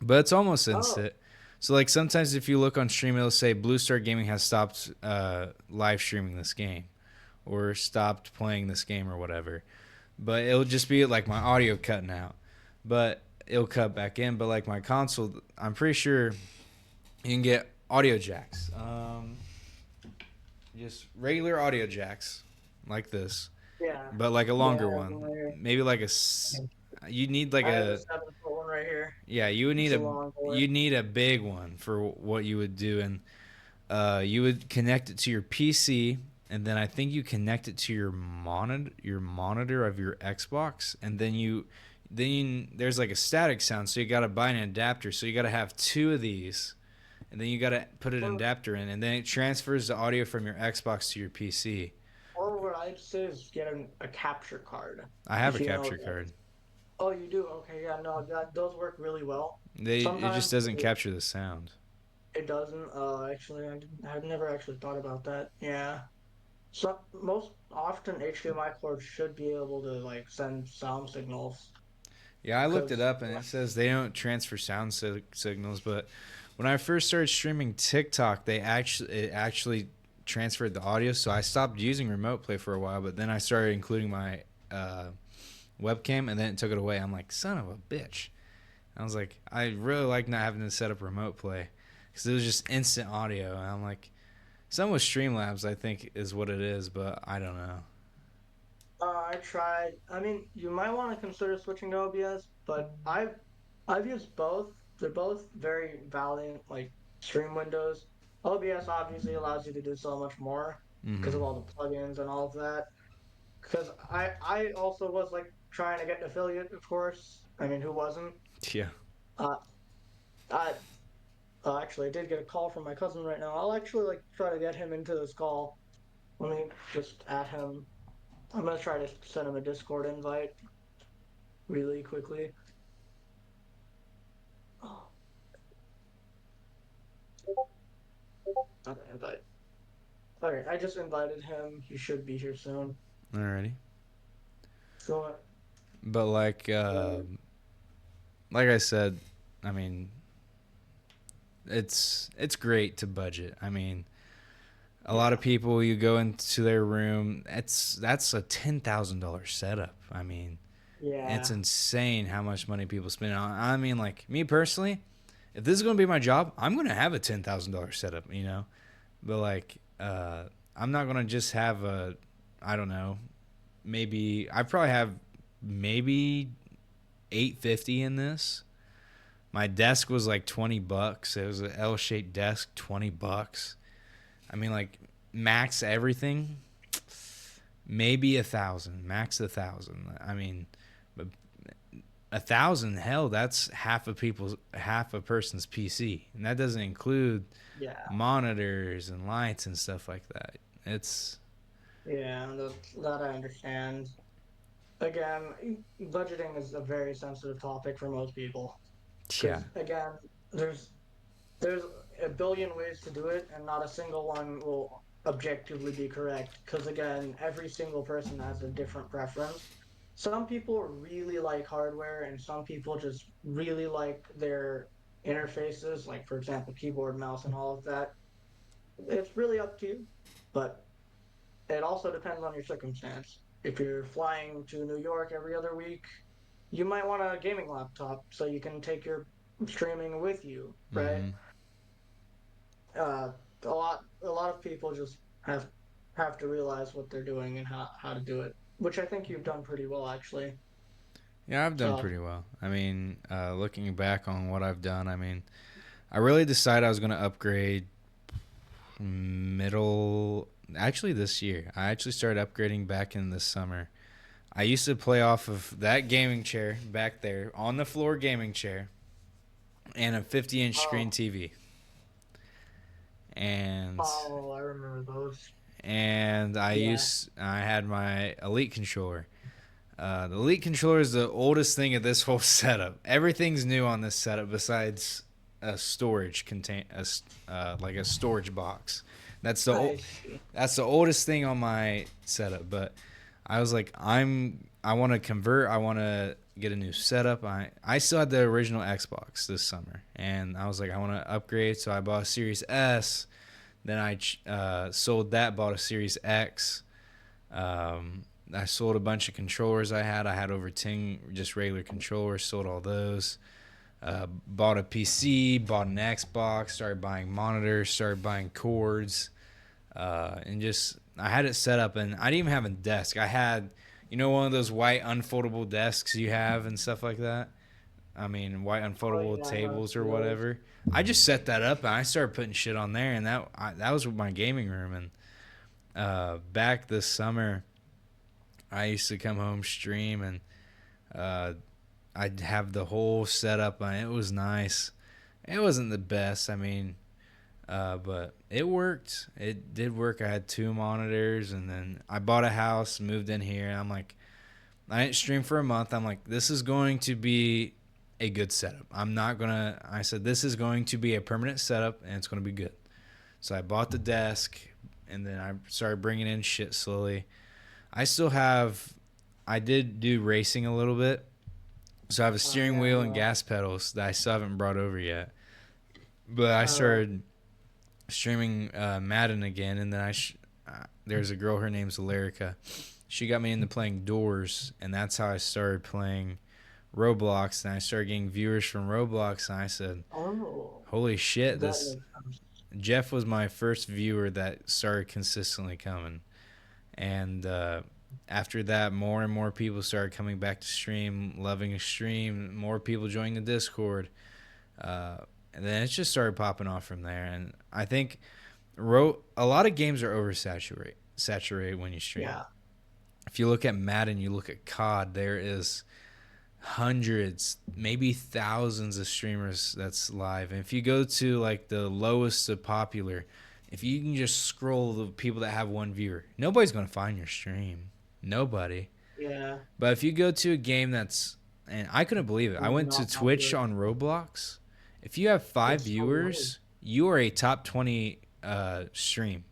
But it's almost Oh. instant. So like sometimes if you look on stream, it'll say BlueStar Gaming has stopped live streaming this game or stopped playing this game or whatever. But it'll just be like my audio cutting out. But it'll cut back in. But like my console, I'm pretty sure you can get audio jacks. Just regular audio jacks like this, Yeah. but like a Yeah. longer I have one one. right here. Maybe like you need like I have a a 7 foot one right here. yeah, It's a long board. you need a big one for what you would do, and you would connect it to your PC, and then I think you connect it to your monitor of your Xbox, and then there's like a static sound, so you got to buy an adapter. So you got to have two of these, and then you got to put an Or, adapter in, and then it transfers the audio from your Xbox to your PC. or what I'd say is get a capture card, I have a if you know capture what that card. is. Oh, you do? Okay, yeah, no, those work really well. It just Sometimes doesn't capture the sound. it doesn't. Actually, I've never actually thought about that. Yeah. So most often HDMI cords should be able to like send sound signals Yeah, I looked it because up and it says they don't transfer sound signals, but when I first started streaming TikTok, it actually transferred the audio, so I stopped using remote play for a while, but then I started including my webcam and then it took it away. I'm like, son of a bitch. I was like, I really like not having to set up remote play because it was just instant audio, and I'm like, some with Streamlabs I think is what it is, but I don't know. I tried. I mean, you might want to consider switching to OBS, but I've used both. They're both very valiant like stream windows. OBS obviously allows you to do so much more because Mm-hmm. of all the plugins and all of that. Because I also was like trying to get an affiliate, of course. I mean, who wasn't? Yeah. Uh, I Actually, I did get a call from my cousin right now. I'll actually like try to get him into this call. Let me just add him. I'm gonna try to send him a Discord invite really quickly. Oh, okay, invite. Alright, I just invited him. He should be here soon. Alrighty. So, But like I said, I mean, it's great to budget. I mean, a lot yeah, of people, you go into their room, that's a $10,000 setup. I mean, it's yeah, insane how much money people spend on. I mean, like me personally, if this is gonna be my job, I'm gonna have a $10,000 setup. But I'm not gonna just have a, I don't know, maybe I probably have maybe 850 in this. My desk was like $20. It was an L-shaped desk, $20. I mean, like max everything, maybe 1,000, max 1,000. I mean, but 1,000, hell, that's half a person's PC, and that doesn't include yeah, monitors and lights and stuff like that. It's yeah. That I understand. Again, budgeting is a very sensitive topic for most people yeah. because again, there's there's a billion ways to do it, and not a single one will objectively be correct. Because again, every single person has a different preference. Some people really like hardware, and some people just really like their interfaces, like for example, keyboard, mouse, and all of that. It's really up to you, but it also depends on your circumstance. If you're flying to New York every other week, you might want a gaming laptop so you can take your streaming with you, right? Mm-hmm. uh, a lot of people just have to realize what they're doing and how to do it, which I think you've done pretty well actually. Yeah, I've done So, pretty well. I mean, looking back on what I've done, I mean, I really decided I was going to upgrade middle. Actually, this year, I actually started upgrading back in the summer. I used to play off of that gaming chair back there on the floor gaming chair and a 50-inch screen oh, TV. And oh, I remember those. Yeah, I had my Elite controller. The Elite controller is the oldest thing of this whole setup. Everything's new on this setup besides a storage like a storage box. That's I see. that's the oldest thing on my setup. But I was like, I want to convert. I want to get a new setup. I still had the original Xbox this summer, and I was like, I want to upgrade. So I bought a Series S. Then I sold that, bought a Series X. I sold a bunch of controllers I had. I had over 10 just regular controllers, sold all those. Bought a PC, bought an Xbox, started buying monitors, started buying cords, and just I had it set up. And I didn't even have a desk. I had, one of those white unfoldable desks you have and stuff like that. I mean, white Oh unfoldable yeah, I have tables or those. whatever. I just set that up and I started putting shit on there, and that was my gaming room. And back this summer, I used to come home stream, and uh, I'd have the whole setup, and it was nice. It wasn't the best, I mean, but it worked. It did work. I had two monitors, and then I bought a house, moved in here, and I'm like, I didn't stream for a month. I'm like, this is going to be a good setup. I said, this is going to be a permanent setup, and it's going to be good. So I bought the desk, and then I started bringing in shit slowly. I still have, I did do racing a little bit. So I have a Oh steering yeah, I wheel and know. gas pedals that I still haven't brought over yet. But I Uh, started streaming Madden again, and then there's a girl, her name's Alerica. She got me into playing Doors, and that's how I started playing Roblox. And I started getting viewers from Roblox, and I said, oh, "Holy shit! that This makes sense. Jeff was my first viewer that started consistently coming." And after that, more and more people started coming back to stream, loving a stream. More people joined the Discord, uh, and then it just started popping off from there. And I think a lot of games are saturated when you stream. Yeah, If you look at Madden, you look at COD. There is hundreds, maybe thousands of streamers that's live. And if you go to like the lowest of popular, if you can just scroll the people that have one viewer, nobody's gonna find your stream. Nobody. Yeah, But if you go to a game that's, and I couldn't believe it. I went to not Twitch popular. on Roblox. If you have five It's so weird. viewers, you are a top 20 stream.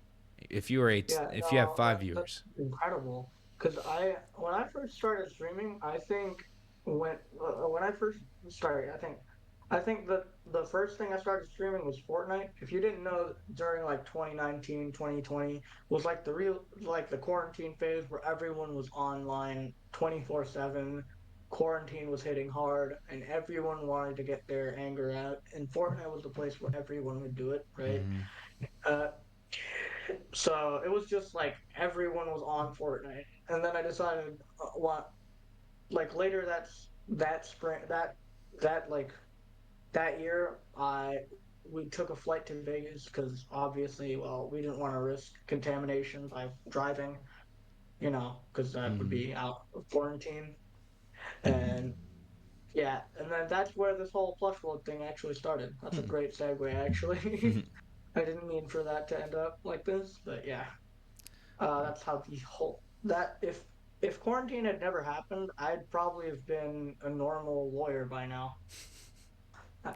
Yeah, If you have no, five that's viewers. incredible. Because when I first started streaming, I think when I first started, I think that the first thing I started streaming was Fortnite. If you didn't know, during like 2019, 2020 was like the real, like the quarantine phase where everyone was online 24/7. Quarantine was hitting hard, and everyone wanted to get their anger out. And Fortnite was the place where everyone would do it, right? Mm-hmm. Uh, so it was just like everyone was on Fortnite, and then I decided what like later that spring that like that year I we took a flight to Vegas because obviously, well, we didn't want to risk contamination by driving, because that would Mm-hmm. be out of quarantine. And yeah, and then that's where this whole Plush World thing actually started. That's a great segue, actually. Hmm. I didn't mean for that to end up like this, but yeah. That's how the whole that if quarantine had never happened, I'd probably have been a normal lawyer by now.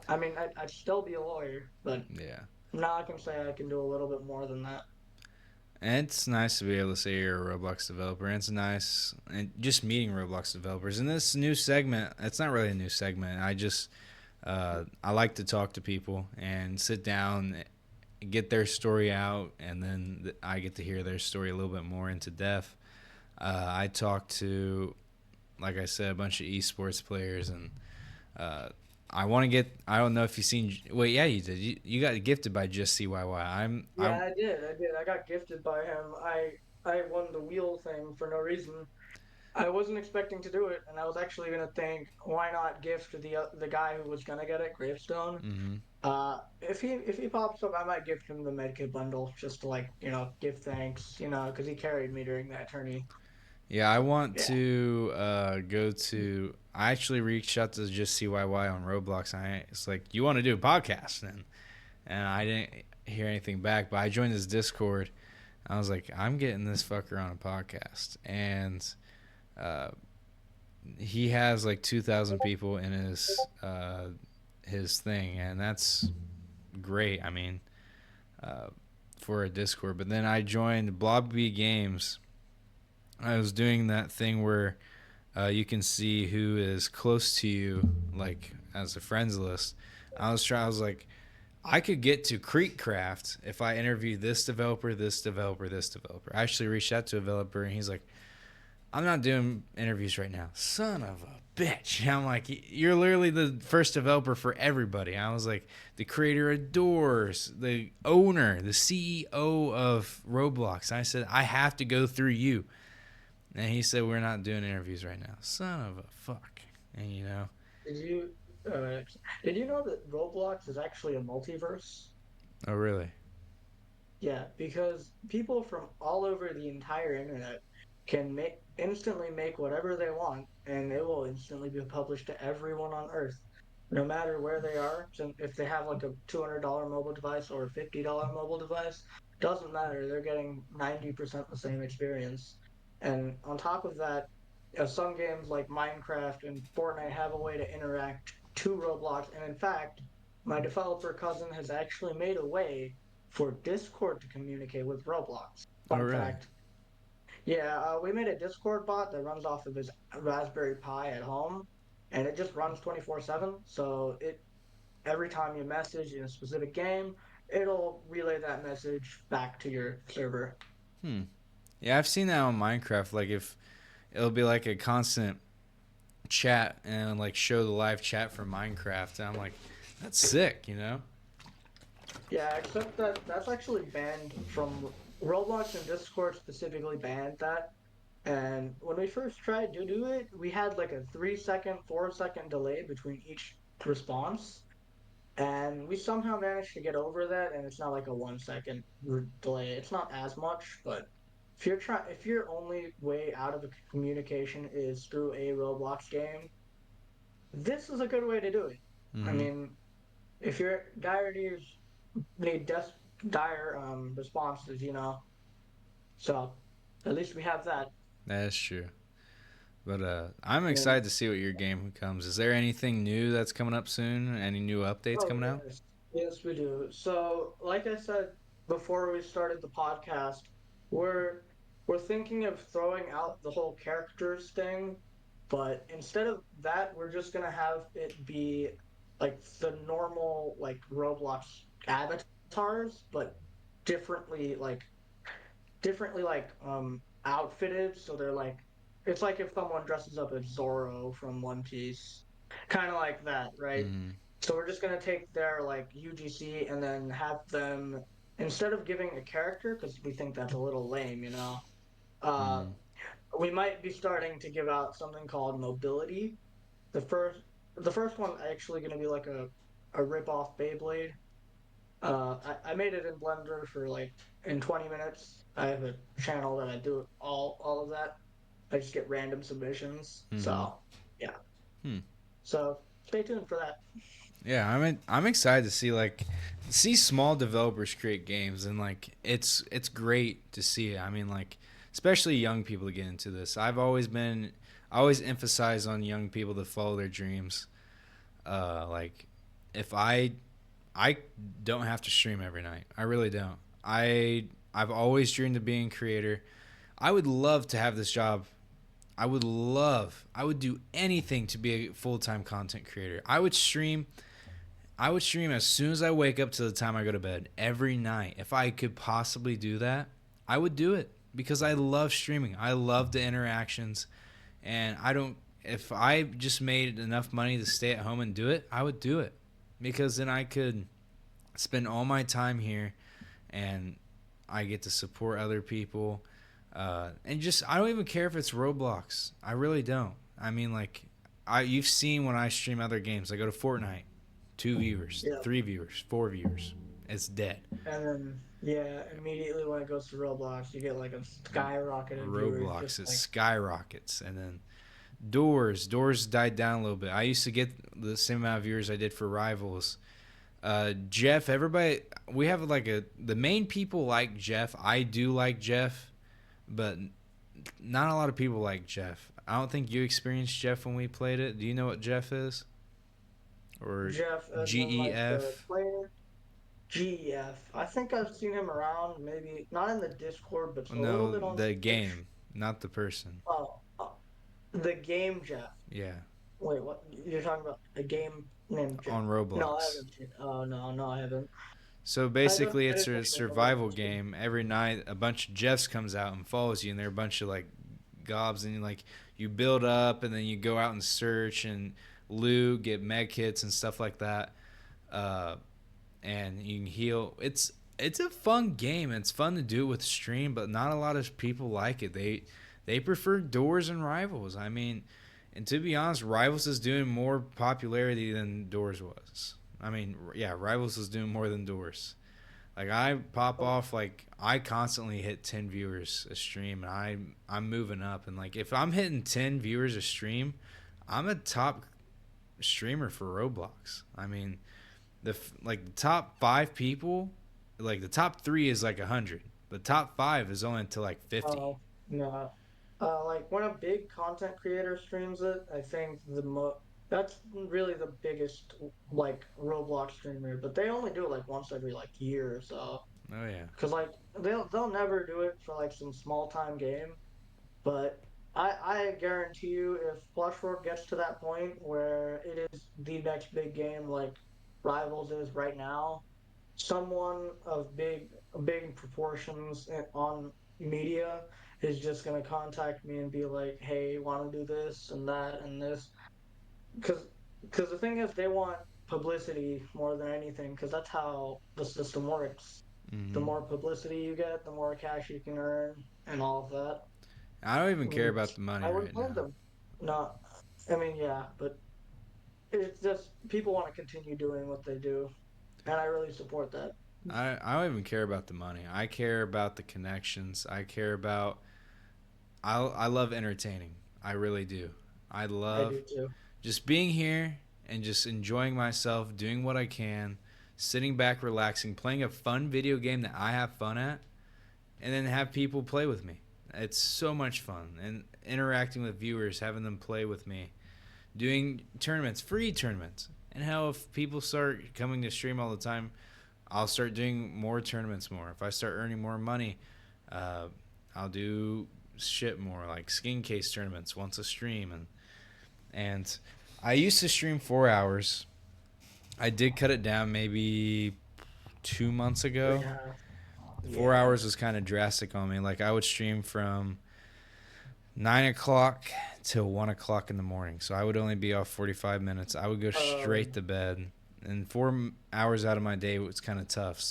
I mean, I'd still be a lawyer, but Yeah. now I can say I can do a little bit more than that. And it's nice to be able to say you're a Roblox developer. And it's nice, and just meeting Roblox developers. And this new segment, it's not really a new segment. I like to talk to people and sit down, get their story out, and then I get to hear their story a little bit more into depth. I talked to, like I said, a bunch of esports players, and uh, I want to get. I don't know if you've seen. Well, yeah, you did. You got gifted by Just CYY. Yeah, I did. I did. I got gifted by him. I won the wheel thing for no reason. I wasn't expecting to do it, and I was actually gonna think, why not gift the guy who was gonna get it, Gravestone. Mm-hmm. If he pops up, I might gift him the medkit bundle just to, like, give thanks, because he carried me during that tourney. Yeah, I want Yeah. to go to. I actually reached out to Just CYY on Roblox. It's like, you want to do a podcast, and I didn't hear anything back. But I joined his Discord. I was like, I'm getting this fucker on a podcast, and uh, he has like 2,000 people in his thing, and that's great. I mean, uh, for a Discord. But then I joined Blobby Games. I was doing that thing where you can see who is close to you, like as a friends list. I was like, I could get to Creekcraft if I interview this developer, this developer, this developer. I actually reached out to a developer, and he's like, I'm not doing interviews right now. Son of a bitch. And I'm like, you're literally the first developer for everybody. I was like, the creator of Doors, the owner, the CEO of Roblox. And I said, I have to go through you. And he said, we're not doing interviews right now. Son of a fuck. And Did you uh, did you know that Roblox is actually a multiverse? oh, really? Yeah, because people from all over the entire internet can instantly make whatever they want, and it will instantly be published to everyone on Earth, no matter where they are. So if they have like a $200 mobile device or a $50 mobile device, doesn't matter. They're getting 90% the same experience. And on top of that, some games like Minecraft and Fortnite have a way to interact to Roblox. And in fact, my developer cousin has actually made a way for Discord to communicate with Roblox. Oh, Fun really? fact. Yeah, we made a Discord bot that runs off of his Raspberry Pi at home, and it just runs 24/7. So every time you message in a specific game, it'll relay that message back to your server. Hmm. Yeah, I've seen that on Minecraft. Like, if it'll be like a constant chat and like show the live chat from Minecraft. And I'm like, that's sick. Yeah, except that that's actually banned from Roblox, and Discord specifically banned that. And when we first tried to do it, we had like a 3 second, 4 second delay between each response. And we somehow managed to get over that, and it's not like a 1 second delay. It's not as much, but if your only way out of a communication is through a Roblox game, this is a good way to do it. I Mm-hmm. mean, if your diaries need dire responses, so at least we have that. That's true. But I'm And excited to see what your game comes. Is there anything new that's coming up soon? Any new updates oh coming out? yes, yes we do. So, like I said before we started the podcast, we're we're thinking of throwing out the whole characters thing, but instead of that, we're just gonna have it be like the normal like Roblox avatars, but differently like outfitted. So they're like it's like if someone dresses up as Zorro from One Piece, kind of like that, right? Mm-hmm. So we're just gonna take their like UGC and then have them instead of giving a character because we think that's a little lame, uh, Mm-hmm. we might be starting to give out something called mobility. The first the first one actually gonna be like a rip off Beyblade. I made it in Blender for like in 20 minutes. I have a channel that I do all of that. I just get random submissions. Mm-hmm. So yeah. Hmm. So stay tuned for that. Yeah, I'm excited to see small developers create games, and like it's great to see it. I mean, like especially young people to get into this. I always emphasize on young people to follow their dreams. Like if I don't have to stream every night. I really don't. I've always dreamed of being a creator. I would love to have this job. I would do anything to be a full-time content creator. I would stream as soon as I wake up to the time I go to bed every night. If I could possibly do that, I would do it because I love streaming. I love the interactions, and I don't. If I just made enough money to stay at home and do it, I would do it because then I could spend all my time here, and I get to support other people, and just I don't even care if it's Roblox. I really don't. I mean, like, you've seen when I stream other games. I go to Fortnite, 2 viewers, Yeah. 3 viewers, 4 viewers. It's dead. And then yeah, immediately when it goes to Roblox, you get like a skyrocket of viewers just Roblox it like skyrockets, and then doors died down a little bit. I used to get the same amount of viewers I did for Rivals. Jeff, everybody, we have like the main people like Jeff. I do like Jeff, but not a lot of people like Jeff. I don't think you experienced Jeff when we played it. Do you know what Jeff is? Or Jeff as in like the GEF? player. GF. I think I've seen him around, maybe not in the Discord, but a little No, bit on the Twitch. game, not the person. Oh, the game Jeff. Yeah, Wait, what? You're talking about a game named Jeff? on No, I Roblox. haven't seen. Oh no, no, I haven't. So I don't. basically, I it's didn't a think anyone was survival interested. game. Every night, a bunch of Jeffs comes out and follows you, and they're a bunch of like gobs, and you build up, and then you go out and search and loot, get med kits and stuff like that. Uh, and you can heal. It's a fun game. It's fun to do it with stream, but not a lot of people like it. They prefer Doors and Rivals. I mean, and to be honest, Rivals is doing more popularity than Doors was. I mean, yeah, Rivals is doing more than Doors. Like I pop Oh, off, like I constantly hit 10 viewers a stream, and I'm moving up. And like if I'm hitting 10 viewers a stream, I'm a top streamer for Roblox. I mean, the top 5 people, like the top three is like 100, but top five is only to like 50. oh, no. Like when a big content creator streams it, I think that's really the biggest like Roblox streamer, but they only do it like once every like year or so. Oh yeah. Because like they'll never do it for like some small time game. But I guarantee you, if Plush World gets to that point where it is the next big game like Rivals is right now, someone of big proportions on media is just gonna contact me and be like, "Hey, want to do this and that and this?" Because because the thing is, they want publicity more than anything. Because that's how the system works. The Hmm. more publicity you get, the more cash you can earn, and all of that. I don't even care about Which the money I right wouldn't blame now. them. No, I mean, yeah, but it's just people want to continue doing what they do, and I really support that. I don't even care about the money. I care about the connections. I care about I love entertaining. I really do. I I love do too. just being here and just enjoying myself, doing what I can, sitting back, relaxing, playing a fun video game that I have fun at, and then have people play with me. It's so much fun. And interacting with viewers, having them play with me, doing tournaments, free tournaments. And how if people start coming to stream all the time, I'll start doing more tournaments more. If I start earning more money, uh, I'll do shit more like skin case tournaments once a stream. And I used to stream 4 hours. I did cut it down maybe 2 months Three and ago. a half. 4 hours Yeah. was kind of drastic on me. Like I would stream from 9 o'clock till 1 o'clock in the morning. So I would only be off 45 minutes. I would go straight Um. to bed, and 4 hours out of my day was kind of tough.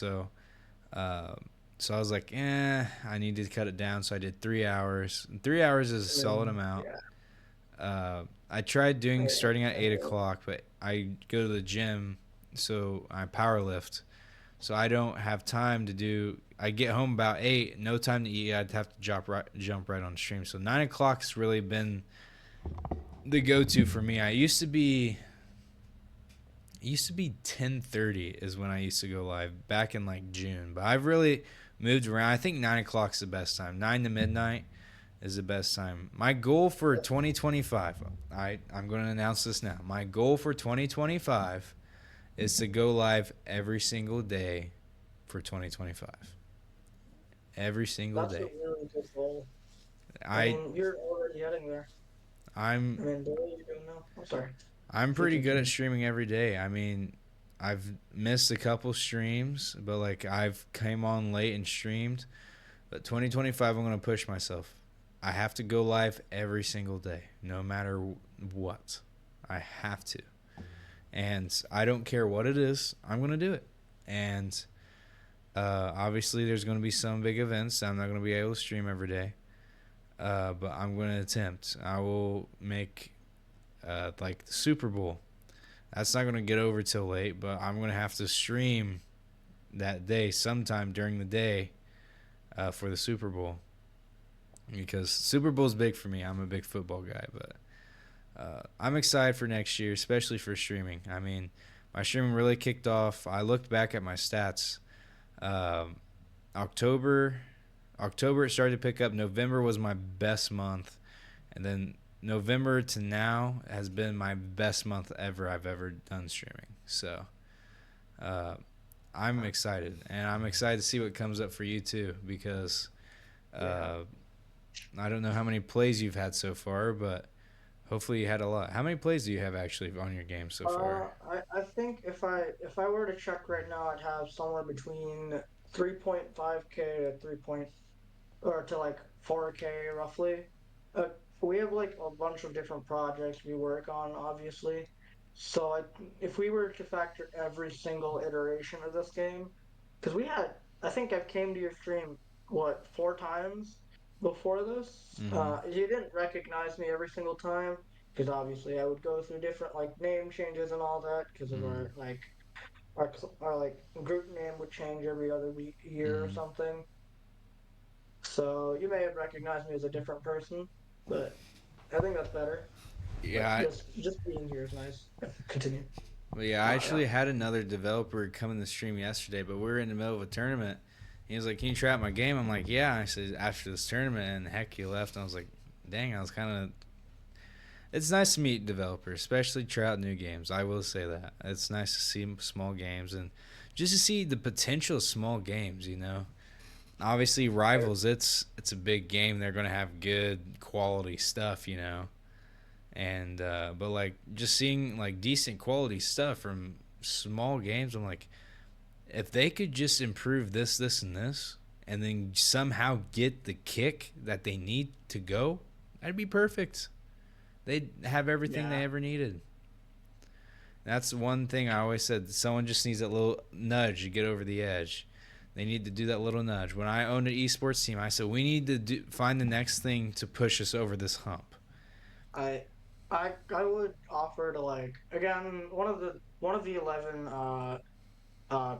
Uh, so I was like, I need to cut it down. So I did 3 hours. And 3 hours is a And solid then amount. yeah. I tried doing I starting at I eight feel it. o'clock, but I go to the gym, so I power lift. So I don't have time to do. I get home about 8, no time to eat. I'd have to jump right on stream. So 9 o'clock's really been the go-to for me. I used to be 10:30 is when I used to go live back in like June, but I've really moved around. I think 9 o'clock's the best time. 9 to midnight is the best time. My goal for 2025. I'm going to announce this now. My goal for 2025 is to go live every single day for 2025. Every single That's a day. really good goal. I I mean, you're already heading there. I I'm mean, the way you're doing now. I'm sorry. I'm You pretty good at continue. streaming every day. I mean, I've missed a couple streams, but like I've came on late and streamed. But 2025, I'm gonna push myself. I have to go live every single day, no matter what. I have to, and I don't care what it is. I'm gonna do it. And obviously, there's gonna be some big events. I'm not gonna be able to stream every day, but I'm gonna attempt. I will make like the Super Bowl. That's not going to get over till late, but I'm going to have to stream that day sometime during the day for the Super Bowl because Super Bowl's big for me. I'm a big football guy, but I'm excited for next year, especially for streaming. I mean, my streaming really kicked off. I looked back at my stats. Um, October, October it started to pick up. November was my best month, and then November to now has been my best month ever I've ever done streaming. So uh, I'm excited, and I'm excited to see what comes up for you too, because Yeah. uh, I don't know how many plays you've had so far, but hopefully you had a lot. How many plays do you have actually on your game so far? I think if I were to check right now, I'd have somewhere between 3.5K to 3 point or to like 4K roughly. Uh, we have like a bunch of different projects we work on, obviously. So if we were to factor every single iteration of this game, because I think I've came to your stream, what, 4 times before this? Mm-hmm. You didn't recognize me every single time, because obviously I would go through different like name changes and all that, because of Mm-hmm. our like group name would change every other year or Mm-hmm. something. So you may have recognized me as a different person, but I think that's better. But Yeah, just being here is nice. Continue. I Yeah. actually had another developer come in the stream yesterday, but we were in the middle of a tournament. He was like, "Can you try out my game?" I'm like, "Yeah." I said, "After this tournament," and heck, he left. And I was like, "Dang!" I was kind of. It's nice to meet developers, especially try out new games. I will say that it's nice to see small games and just to see the potential of small games. Obviously, I, rivals. It's a big game. They're gonna have good quality stuff. And but like just seeing like decent quality stuff from small games, I'm like, if they could just improve this and this and then somehow get the kick that they need to go, that'd be perfect. They'd have everything yeah. they ever needed. That's one thing I always said. Someone just needs that little nudge to get over the edge. They need to do that little nudge. When I owned an esports team, I said we need to find the next thing to push us over this hump. I I would offer to like again one of the 11 uh uh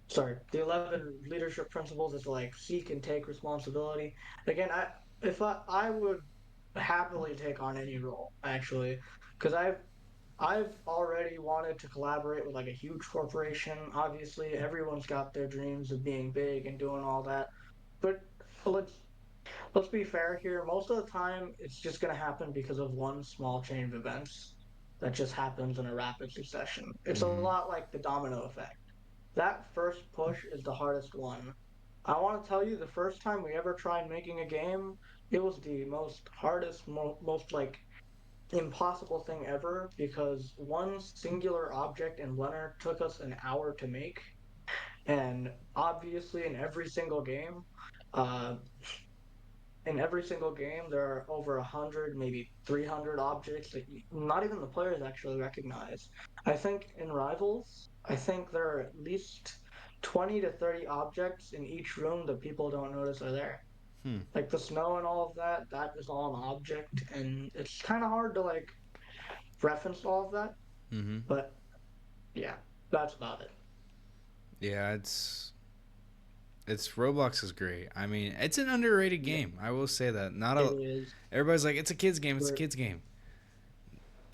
sorry, the 11 leadership principles is to like seek and take responsibility. Again, I if I would happily take on any role actually, because I've already wanted to collaborate with like a huge corporation. Obviously, everyone's got their dreams of being big and doing all that. But let's let's be fair here. Most of the time, it's just going to happen because of one small chain of events that just happens in a rapid succession. It's a Mm-hmm. lot like the domino effect. That first push is the hardest one. I want to tell you, the first time we ever tried making a game, it was the most hardest, most like impossible thing ever because one singular object in Blender took us an hour to make. And obviously, uh, in every single game, there are over 100, maybe 300 objects that not even the players actually recognize. I think in Rivals, I think there are at least 20 to 30 objects in each room that people don't notice are there. Hmm. Like the snow and all of that, that is all an object, and it's kind of hard to like reference all of that. Mm-hmm. But yeah, that's about it. Yeah, it's Roblox is great. I mean, it's an underrated Yeah, game. I will say that. Not it a is. everybody's like it's a kids game. It's a But kids game.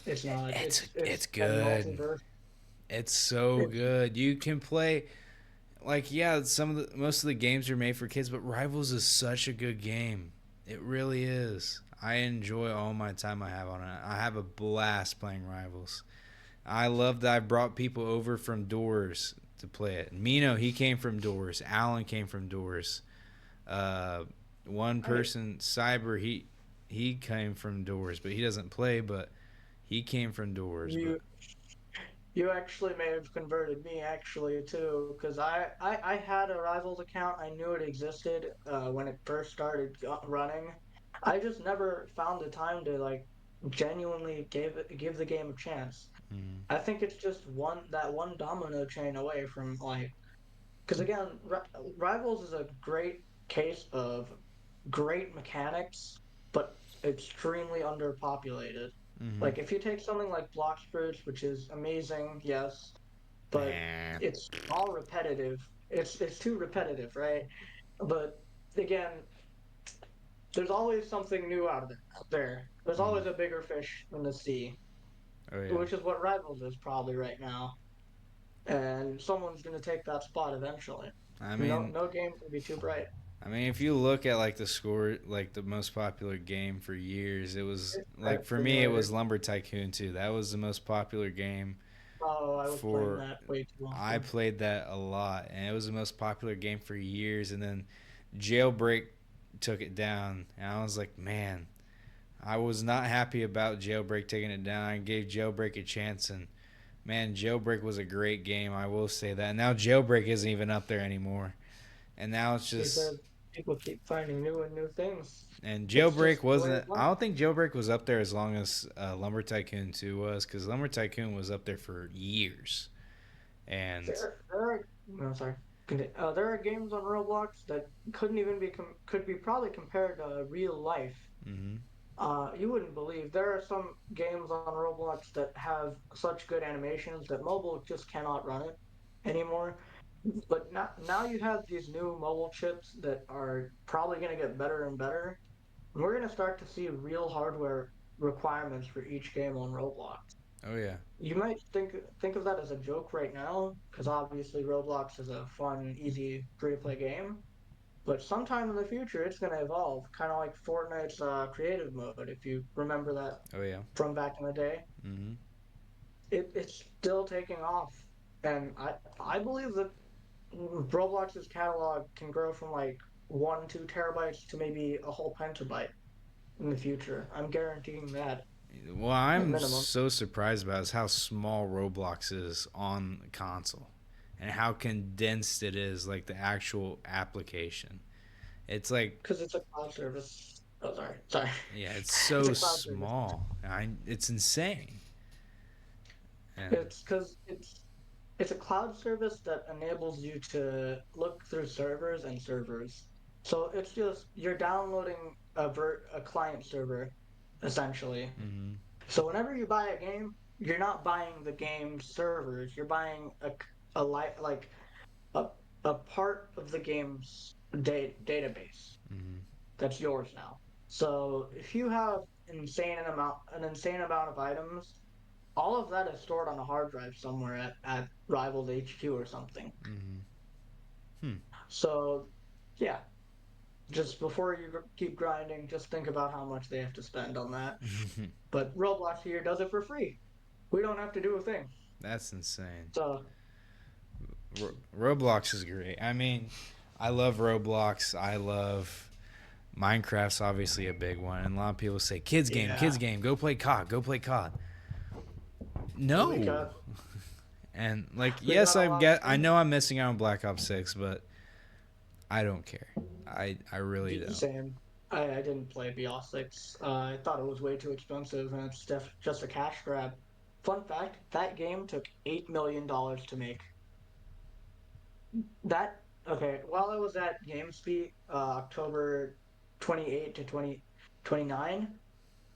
it's not. It's It's a good. multiverse. It's so It's good. You can play like yeah, some of the most of the games are made for kids, but Rivals is such a good game. It really is. I enjoy all my time I have on it. I have a blast playing Rivals. I love that I brought people over from Doors to play it. Mino, he came from Doors. Alan came from Doors. Uh, one right. person, Cyber, he came from Doors, but he doesn't play. But he came from Doors. But You You actually may have converted me actually too, because I had a Rivals account. I knew it existed when it first started running. I just never found the time to like genuinely give the game a chance. mm, I think it's just one domino chain away from like because again, Rivals is a great case of great mechanics, but extremely underpopulated. mm-hmm. Like if you take something like Blox Bridge, which is amazing, yes, but Nah. it's all repetitive. It's too repetitive, right? But again, there's always something new out there. There's Mm. always a bigger fish in the sea, Oh yeah. which is what Rivals is probably right now. And someone's gonna take that spot eventually. I No, mean, no game can be too bright. I mean, if you look at like the score, like the most popular game for years, it was It's like Red for me, it was Simulator. Lumber Tycoon 2. That was the most popular game Oh, I was playing for. that way too I often. played that a lot, and it was the most popular game for years. And then Jailbreak took it down, and I was like, man, I was not happy about Jailbreak taking it down. I gave Jailbreak a chance, and man, Jailbreak was a great game. I will say that. Now Jailbreak isn't even up there anymore, and now it's just Because people keep finding new and new things. and It's Jailbreak just the way wasn't. of I life. don't think Jailbreak was up there as long as Lumber Tycoon 2 was, because Lumber Tycoon was up there for years. And No, sorry. There are games on Roblox that couldn't even be could be probably compared to real life. mm-hmm, You wouldn't believe there are some games on Roblox that have such good animations that mobile just cannot run it anymore. But now you have these new mobile chips that are probably going to get better and better. And we're going to start to see real hardware requirements for each game on Roblox. oh yeah, You might think of that as a joke right now, because obviously Roblox is a fun, easy, free-to-play game. But sometime in the future, it's going to evolve, kind of like Fortnite's creative mode. If you remember that oh yeah, from back in the day, mm-hmm, it's still taking off, and I believe that Roblox's catalog can grow from like 1, 2 terabytes to maybe a whole petabyte in the future. I'm guaranteeing that What at I'm minimum. so surprised about is how small Roblox is on the console, and how condensed it is, like the actual application. It's like Because it's a cloud service. Oh, sorry. yeah, it's It's so a cloud service. small. It's insane. And It's because it's a cloud service that enables you to look through servers and servers. So it's just you're downloading a client server essentially. mm-hmm, So whenever you buy a game, you're not buying the game servers. You're buying like a a part of the game's database mm-hmm. that's yours now. So if you have an insane amount of items, all of that is stored on a hard drive somewhere at Rivals HQ or something. Mm-hmm. Hmm. So yeah, just before you keep grinding, just think about how much they have to spend on that. But Roblox here does it for free. We don't have to do a thing. That's insane. So Roblox is great. I mean, I love Roblox. I love Minecraft's obviously a big one, and a lot of people say yeah, kids game, go play COD, go play COD. we No, got and like we got yes, a lot of I streamers. know I'm missing out on Black Ops 6, but I don't care. I really don't. Same. I didn't play BL6. I thought it was way too expensive, and it's just a cash grab. Fun fact: that game took $8 million to make. That okay. While I was at GameSpeak, October 28 to 2029,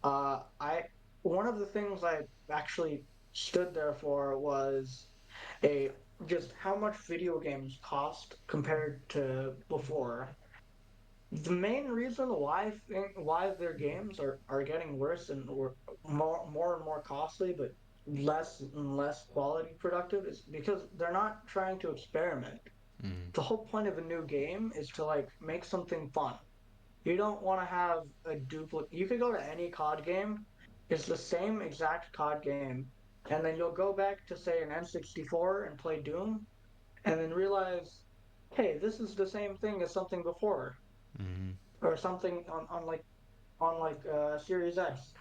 I one of the things I actually stood there for was a just how much video games cost compared to before. The main reason why why their games are getting worse and more and more costly, but less and less quality productive, is because they're not trying to experiment. Mm, The whole point of a new game is to like make something fun. You don't want to have a duplicate. You could go to any COD game, it's the same exact COD game, and then you'll go back to say an N64 and play Doom, and then realize, hey, this is the same thing as something before, mm, or something on like Series X.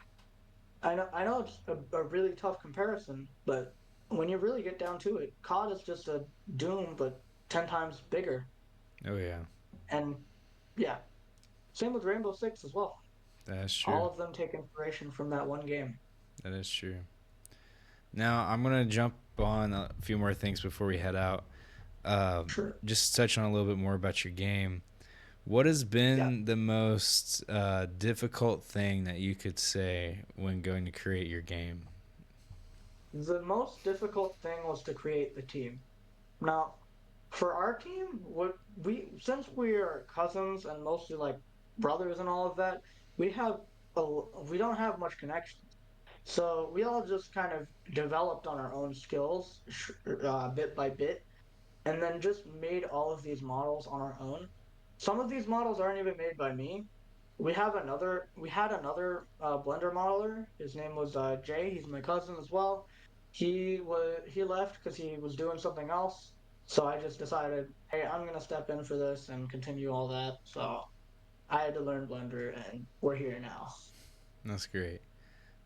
I know it's a really tough comparison, but when you really get down to it, COD is just a Doom but 10 times bigger. oh yeah, And yeah, same with Rainbow Six as well. that's true. All of them take inspiration from that one game. That is true. Now I'm gonna jump on a few more things before we head out. Uh, Sure. just touch on a little bit more about your game. What has Yeah. been the most difficult thing that you could say when going to create your game? The most difficult thing was to create the team. Now, for our team, what we since we are cousins and mostly like brothers and all of that, we have we don't have much connection. So we all just kind of developed on our own skills, bit by bit, and then just made all of these models on our own. Some of these models aren't even made by me. We had another Blender modeler. His name was Jay. He's my cousin as well. He left because he was doing something else. So I just decided, hey, I'm gonna step in for this and continue all that. So I had to learn Blender, and we're here now. That's great.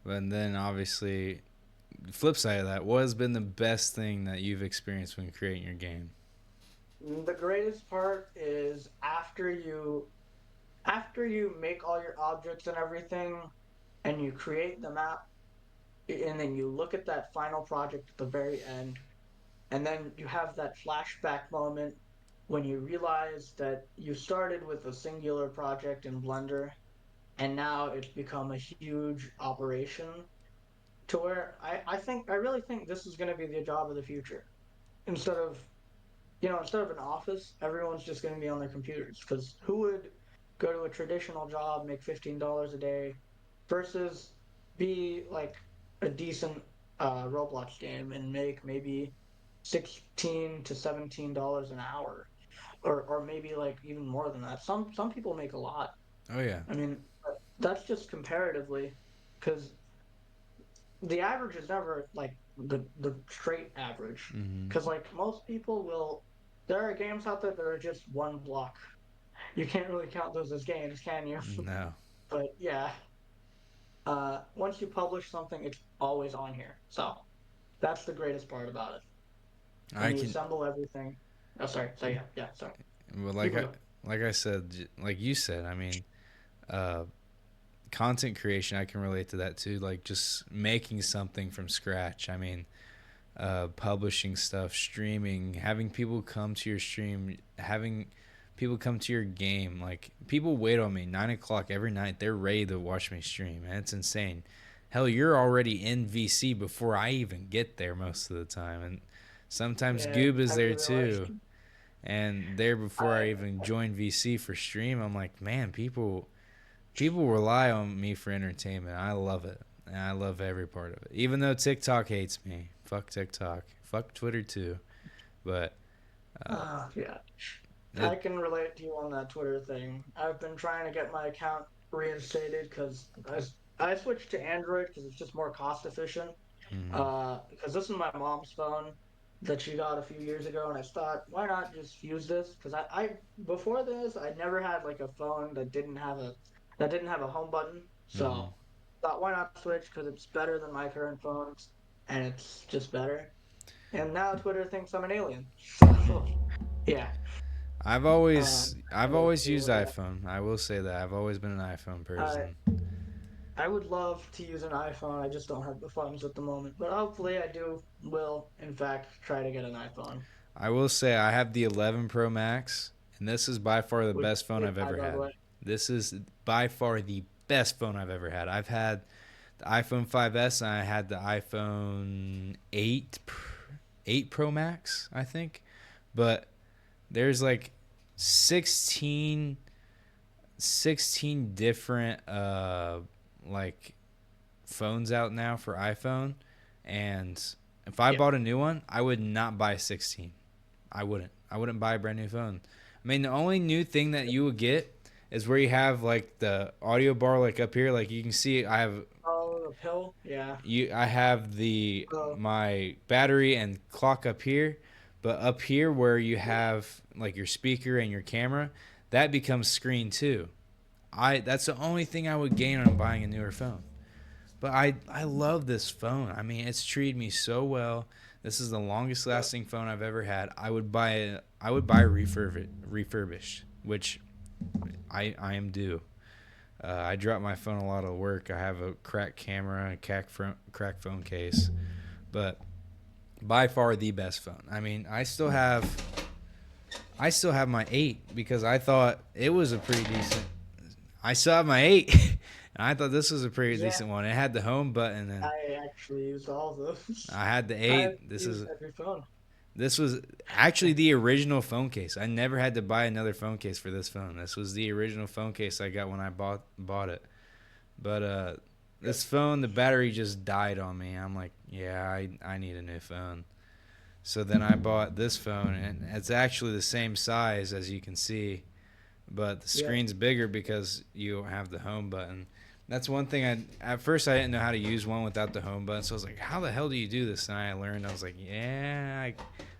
And then obviously, the flip side of that, what has been the best thing that you've experienced when creating your game? The greatest part is after you make all your objects and everything, and you create the map, and then you look at that final project at the very end, and then you have that flashback moment when you realize that you started with a singular project in Blender, and now it's become a huge operation to where I really think this is going to be the job of the future. Instead of instead of an office, everyone's just going to be on their computers. Because who would go to a traditional job, make $15 a day, versus be like a decent Roblox game and make maybe 16 to $17 an hour, or maybe like even more than that. Some people make a lot. Oh yeah. I mean, that's just comparatively, because the average is never like the straight average, Mm-hmm. because like most people will there are games out there that are just one block. You can't really count those as games, can you? No, But yeah, once you publish something, it's always on here, so that's the greatest part about it when I you can. assemble everything. Oh, sorry. So yeah, sorry. Well, You can go. like I said, like you said, I mean, uh, content creation, I can relate to that too. Like just making something from scratch. I mean, publishing stuff, streaming, having people come to your stream, having people come to your game. Like people wait on me 9 o'clock every night. They're ready to watch me stream, and it's insane. Hell, you're already in VC before I even get there most of the time, and sometimes Yeah, Goob is have there you realized? too. And there before I I even joined VC for stream, I'm like, man, people People rely on me for entertainment. I love it. And I love every part of it. Even though TikTok hates me. Fuck TikTok. Fuck Twitter too. But uh, Yeah. I it. can relate to you on that Twitter thing. I've been trying to get my account reinstated because I switched to Android because it's just more cost efficient. Mm, Because this is my mom's phone that she got a few years ago, and I thought, why not just use this? Because I before this, I never had like a phone that didn't have a home button. mm-hmm. So thought, why not switch? Because it's better than my current phones, and it's just better. And now Twitter thinks I'm an alien. So yeah, I've I always deal used with that. iPhone. I will say that I've always been an iPhone I person. I would love to use an iPhone. I just don't have the funds at the moment. But hopefully, I do will in fact try to get an iPhone. I will say I have the 11 Pro Max, and this is by far the Which best phone is I've high, ever by the had. way. This is by far the best phone I've ever had. I've had the iPhone 5S and I had the iPhone 8 Pro Max, I think. But there's like 16 16 different like phones out now for iPhone, and if I Yep. bought a new one, I would not buy 16. I wouldn't. I wouldn't buy a brand new phone. I mean, the only new thing that you would get is where you have like the audio bar like up here, like you can see I have Oh, the pill. Yeah. I have the Oh, my battery and clock up here, but up here where you have like your speaker and your camera, that becomes screen too. I That's the only thing I would gain on buying a newer phone. But I love this phone. I mean, it's treated me so well. This is the longest yep. lasting phone I've ever had. I would buy refurbished, which I am due. I drop my phone a lot of work. I have a cracked camera, a cracked phone case, but by far the best phone. I mean, I still have my 8 because I thought it was a pretty decent. I still have my 8 and I thought this was a pretty Yeah. decent one. It had the home button and I actually used all of those. I had the I've 8. used every phone. This was actually the original phone case. I never had to buy another phone case for this phone. This was the original phone case I got when I bought it. But Yep. this phone, the battery just died on me. I'm like, yeah, I need a new phone. So then I bought this phone, and it's actually the same size as you can see, but the Yep. screen's bigger because you have the home button. That's one thing. At first I didn't know how to use one without the home button, so I was like, "How the hell do you do this?" And I learned. I was like, "Yeah,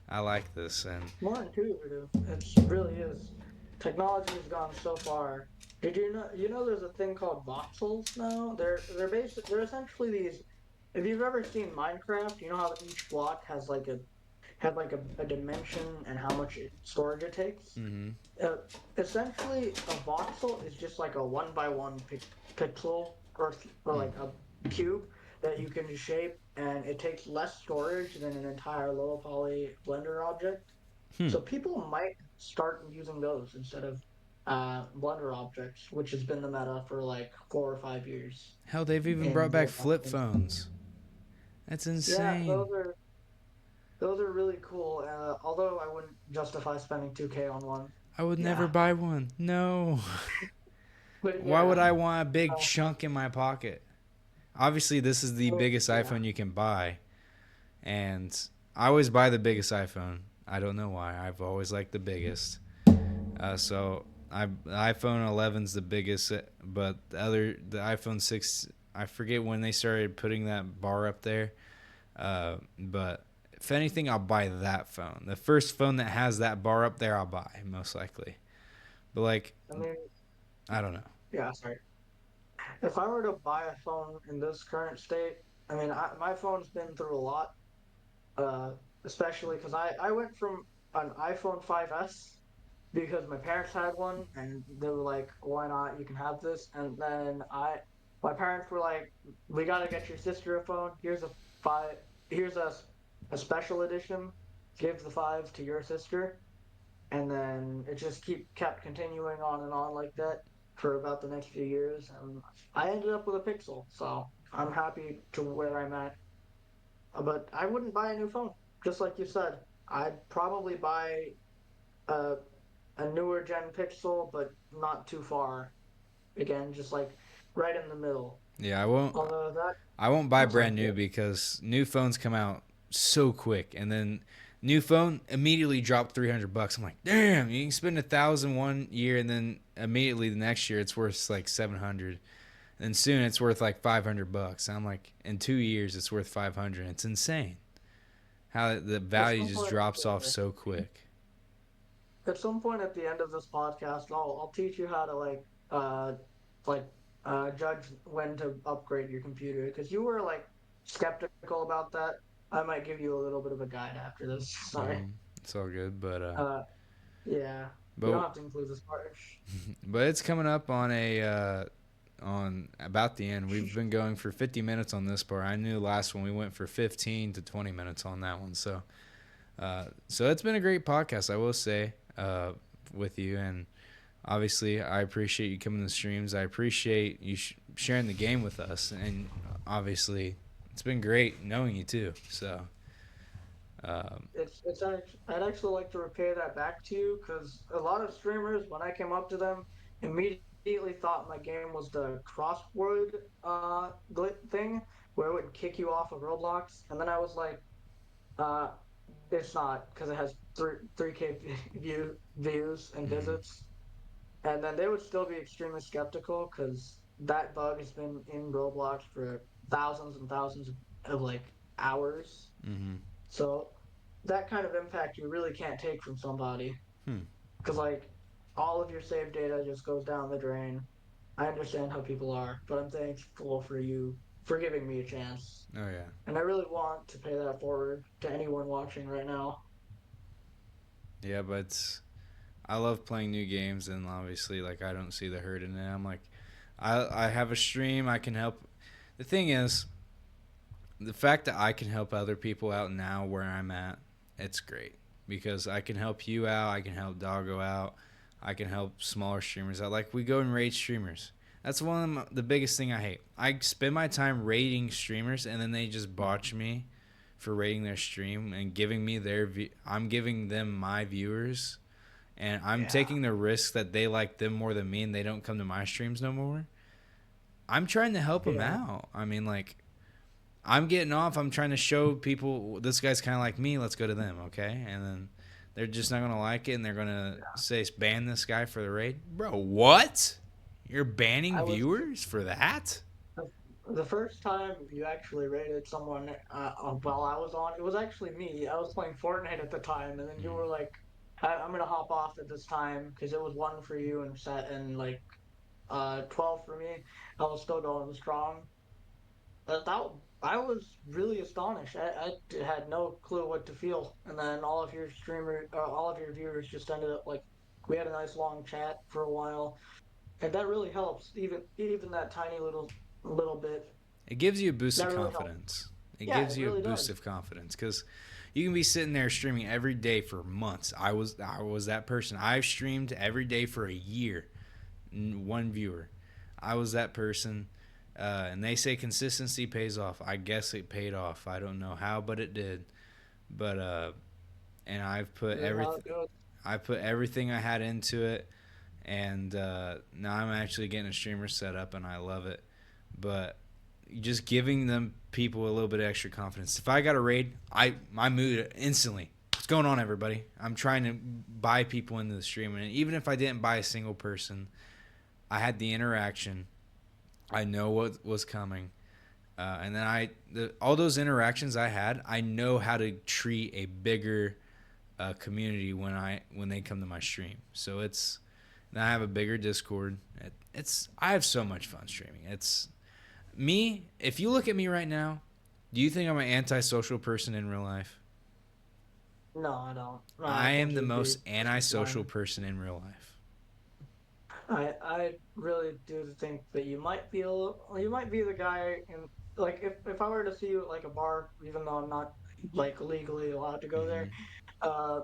I like this." And More intuitive. It really is. Technology has gone so far. Did you know? You know, there's a thing called voxels now. They're essentially these. If you've ever seen Minecraft, you know how each block has like a dimension and how much storage it takes. mm-hmm. Uh, Essentially, a voxel is just like a one by one pixel or Mm. like a cube that you can shape, and it takes less storage than an entire low poly Blender object. Hmm. So people might start using those instead of Blender objects, which has been the meta for like 4 or 5 years Hell, they've even in brought back Roblox. flip phones. That's Yeah, insane. those are really cool. Although I wouldn't justify spending 2K on one. I would never Yeah, buy one. No. but Why would yeah, I want a big uh, chunk in my pocket? Obviously, this is the oh, biggest yeah, iPhone you can buy, and I always buy the biggest iPhone. I don't know why. I've always liked the biggest. The iPhone 11's the biggest, but the iPhone 6, I forget when they started putting that bar up there. But if anything, I'll buy that phone. The first phone that has that bar up there, I'll buy most likely. But like, I mean, I don't know. yeah, sorry. If I were to buy a phone in this current state, I mean, my phone's been through a lot, uh, especially because I went from an iPhone 5S because my parents had one and they were like, why not? You can have this. And then my parents were like, we got to get your sister a phone. Five, here's a special edition. Give the five to your sister. And then it just kept continuing on and on like that for about the next few years, and I ended up with a Pixel, so I'm happy to where I'm at. But I wouldn't buy a new phone, just like you said. I'd probably buy a a newer gen Pixel, but not too far. again, just like right in the middle. Yeah, I won't. Although that I won't buy that's brand like new because new phones come out so quick, and then new phone immediately drop $300. I'm like, damn, you can spend 1,000 one year, and then immediately the next year it's worth like 700, and soon it's worth like $500. I'm like, in 2 years it's worth 500. It's insane how the at value some just point drops off so quick. at some point at the end of this podcast, I'll teach you how to uh like judge when to upgrade your computer because you were like skeptical about that. I might give you a little bit of a guide after this. Sorry. It's all good, Uh, yeah, you don't but have to include this part. but it's coming up on a on about the end. We've been going for 50 minutes on this part. I knew last one we went for 15 to 20 minutes on that one. So it's been a great podcast, I will say, with you. And obviously, I appreciate you coming to the streams. I appreciate you sharing the game with us. And obviously, it's been great knowing you too. So, um, I'd actually like to repay that back to you because a lot of streamers, when I came up to them, immediately thought my game was the crossword thing where it would kick you off of Roblox, and then I was like, uh, it's not because it has three K views and mhm, visits, and then they would still be extremely skeptical because that bug has been in Roblox for thousands and thousands of like hours. mhm, So that kind of impact you really can't take from somebody hmm. because like all of your save data just goes down the drain. I understand how people are, but I'm thankful for you for giving me a chance. Oh yeah, And I really want to pay that forward to anyone watching right now. yeah. But I love playing new games, and obviously, like I don't see the hurt in it. I'm like, I have a stream. I can help. The thing is, the fact that I can help other people out now where I'm at, it's great because I can help you out. I can help Doggo out. I can help smaller streamers out. Like we go and rate streamers. That's one of the biggest thing I hate. I spend my time rating streamers and then they just botch me for rating their stream and giving me I'm giving them my viewers and I'm Yeah. taking the risk that they like them more than me and they don't come to my streams no more. I'm trying to help them Yeah. out. I mean, like I'm getting off. I'm trying to show people this guy's kind of like me. Let's go to them, okay? And then they're just not gonna like it, and they're gonna say ban this guy for the raid, bro. What? You're banning I was viewers for that? the first time you actually rated someone while I was on, it was actually me. I was playing Fortnite at the time, and then you were like, I'm gonna hop off at this time because it was one for you and set and like 12 for me. I was still going strong. That I was really astonished. I had no clue what to feel, and then all of your viewers just ended up like we had a nice long chat for a while, and that really helps. Even that tiny little bit It gives you a boost that of really helps. confidence. It Yeah, gives it you a really boost does. of confidence because you can be sitting there streaming every day for months. I was that person. I've streamed every day for a year. One viewer. I was that person. And they say consistency pays off. I guess it paid off. I don't know how, but it did. But and This is how it goes. I put everything I had into it, and now I'm actually getting a streamer set up, and I love it. But just giving them people a little bit of extra confidence. If I got a raid, my mood instantly. What's going on, everybody? I'm trying to buy people into the stream, and even if I didn't buy a single person, I had the interaction. I know what was coming, and then all those interactions I had, I know how to treat a bigger community when they come to my stream. So it's and I have a bigger Discord. It's I have so much fun streaming. It's me. If you look at me right now, do you think I'm an antisocial person in real life? No, I don't. I I think am the you'd be most just antisocial fine. person in real life. I really do think that you might be the guy in like if I were to see you at like a bar, even though I'm not like legally allowed to go there, Hmm. uh,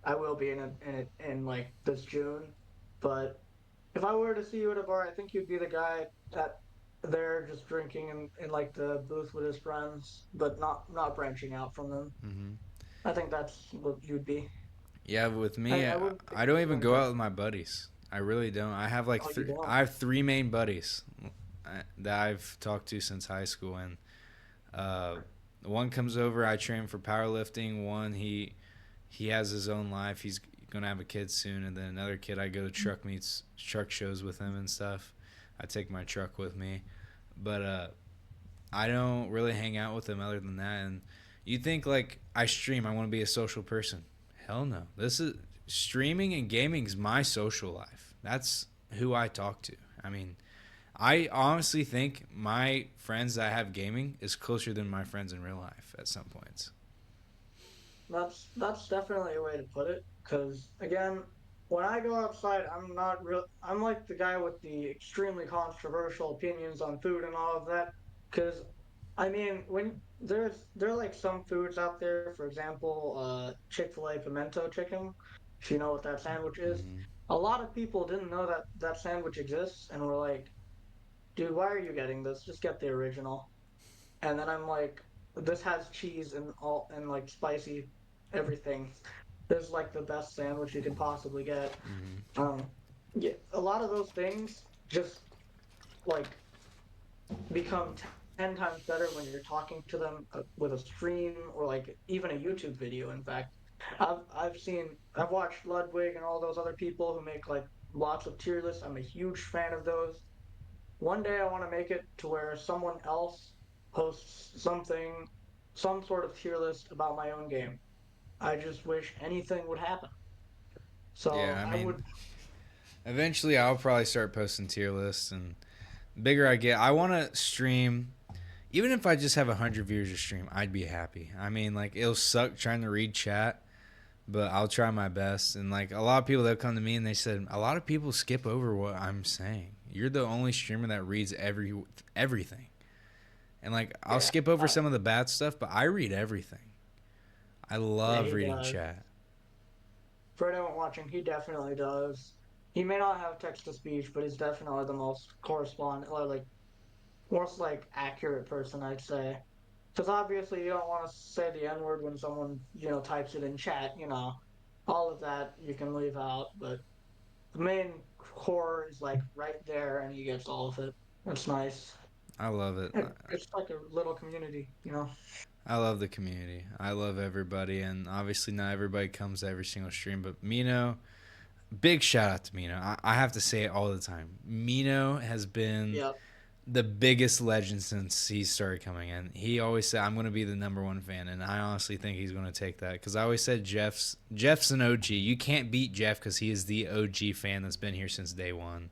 I will be in like this June. But if I were to see you at a bar, I think you'd be the guy that there just drinking in like the booth with his friends, but not branching out from them. Hmm. I think that's what you'd be. Yeah, with me, I wouldn't think I you'd don't be even like go that. out with my buddies. I really don't. I have like Oh, you don't? I have three main buddies that I've talked to since high school, and uh, one comes over. I train for powerlifting. One he has his own life. He's gonna have a kid soon, and then another kid I go to truck meets, truck shows with him and stuff. I take my truck with me, but I don't really hang out with him other than that. And you think like I stream, I want to be a social person? Hell no. This is streaming and gaming is my social life. That's who I talk to. I mean, I honestly think my friends that have gaming is closer than my friends in real life at some points. That's definitely a way to put it. Because again, when I go outside, I'm not real. I'm like the guy with the extremely controversial opinions on food and all of that. Because I mean, when there are like some foods out there, for example, Chick-fil-A pimento chicken. If you know what that sandwich is, Hmm. a lot of people didn't know that that sandwich exists, and were like, "Dude, why are you getting this? Just get the original." And then I'm like, this has cheese and all and like spicy everything. This is like the best sandwich you can possibly get. Hmm. Um, yeah, a lot of those things just like become 10 times better when you're talking to them with a stream or like even a YouTube video. In fact, I've watched Ludwig and all those other people who make like lots of tier lists. I'm a huge fan of those. One day I want to make it to where someone else posts something, some sort of tier list about my own game. I just wish anything would happen. Yeah, So I I mean, would, eventually I'll probably start posting tier lists, and the bigger I get, I want to stream. Even if I just have 100 viewers a stream, I'd be happy. I mean, like it'll suck trying to read chat, but I'll try my best. And like a lot of people that come to me and they said a lot of people skip over what I'm saying. You're the only streamer that reads everything. And like I'll yeah, skip over some of the bad stuff, but I read everything. I yeah, love he reading does. chat. For anyone watching, he definitely does. He may not have text to speech, but he's definitely the most correspondent, or like most like accurate person, I'd say. Because obviously you don't want to say the N word when someone types it in chat. All of that you can leave out, but the main core is like right there, and he gets all of it. That's nice. I love it. It's like a little community. I love the community. I love everybody, and obviously not everybody comes to every single stream. But Mino, big shout out to Mino. I have to say it all the time. Mino has been Yep. the biggest legend since he started coming in. He always said, "I'm going to be the number one fan," and I honestly think he's going to take that because I always said Jeff's an OG. You can't beat Jeff because he is the OG fan that's been here since day one.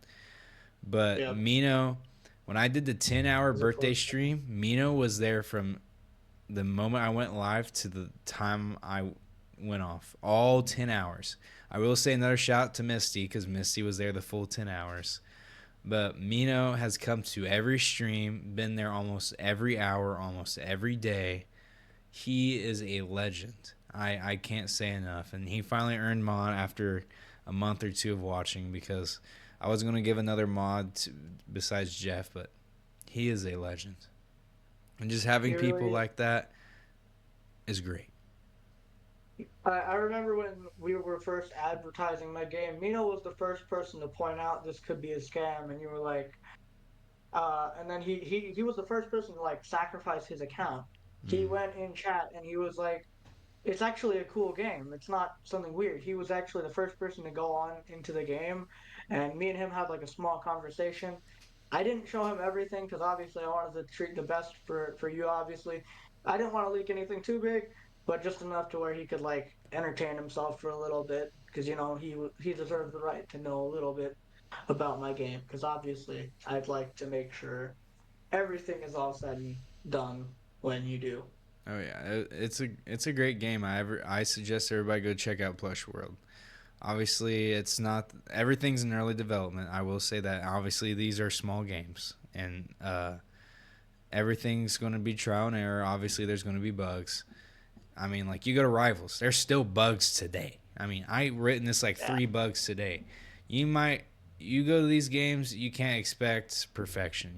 But Yep. Mino, when I did the 10-hour He's a birthday close second. stream, Mino was there from the moment I went live to the time I went off. All 10 hours. I will say another shout out to Misty because Misty was there the full 10 hours. But Mino has come to every stream, been there almost every hour, almost every day. He is a legend. I can't say enough. And he finally earned mod after a month or two of watching because I was going to give another mod to, besides Jeff, but he is a legend. And just having He people really. like that is great. I remember when we were first advertising my game. Mino was the first person to point out this could be a scam, and you were like, and then he was the first person to like sacrifice his account. He Mm. went in chat and he was like, it's actually a cool game. It's not something weird. He was actually the first person to go on into the game, and me and him had like a small conversation. I didn't show him everything because obviously I wanted to treat the best for you. Obviously, I didn't want to leak anything too big, but just enough to where he could like entertain himself for a little bit because he deserved the right to know a little bit about my game because obviously I'd like to make sure everything is all said and done when you do. Oh yeah, it's a great game. I suggest everybody go check out Plush World. Obviously, it's not everything's in early development. I will say that. Obviously, these are small games, and everything's going to be trial and error. Obviously, there's going to be bugs. I mean, like you go to Rivals, there's still bugs today. I mean, I witnessed like Yeah, 3 bugs today. You might you go to these games, you can't expect perfection.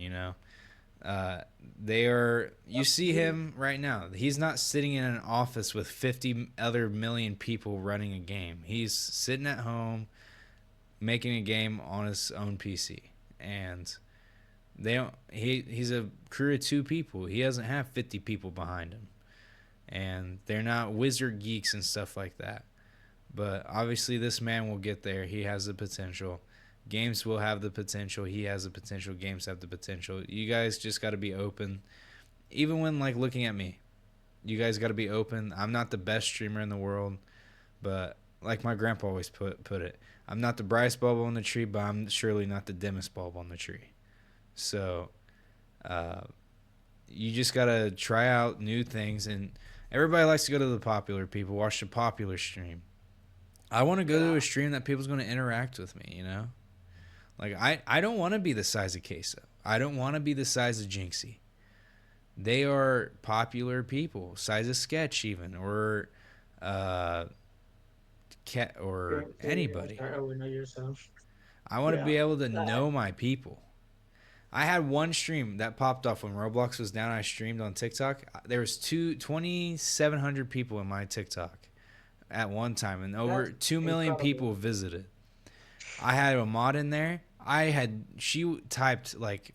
Uh, they are. You yep. see him right now. He's not sitting in an office with 50 other million people running a game. He's sitting at home making a game on his own PC, and they don't. He's a crew of 2 people. He doesn't have 50 people behind him, and they're not wizard geeks and stuff like that. But obviously, this man will get there. He has the potential. Games will have the potential. He has the potential. Games have the potential. You guys just got to be open. Even when like looking at me, you guys got to be open. I'm not the best streamer in the world, but like my grandpa always put it, I'm not the brightest bulb on the tree, but I'm surely not the dimmest bulb on the tree. So, uh, you just gotta try out new things, and everybody likes to go to the popular people, watch the popular stream. I want to go to Yeah. a stream that people's going to interact with me. Like I don't want to be the size of Queso. I don't want to be the size of Jinxie. They are popular people, size of Sketch even, or uh, Cat or anybody. Start over know yourself. I want to Yeah. be able to Uh, know my people. I had one stream that popped off when Roblox was down. I streamed on TikTok. There was 2,700 people in my TikTok at one time, and over that's 2 million incredible. people visited. I had a mod in there. She typed like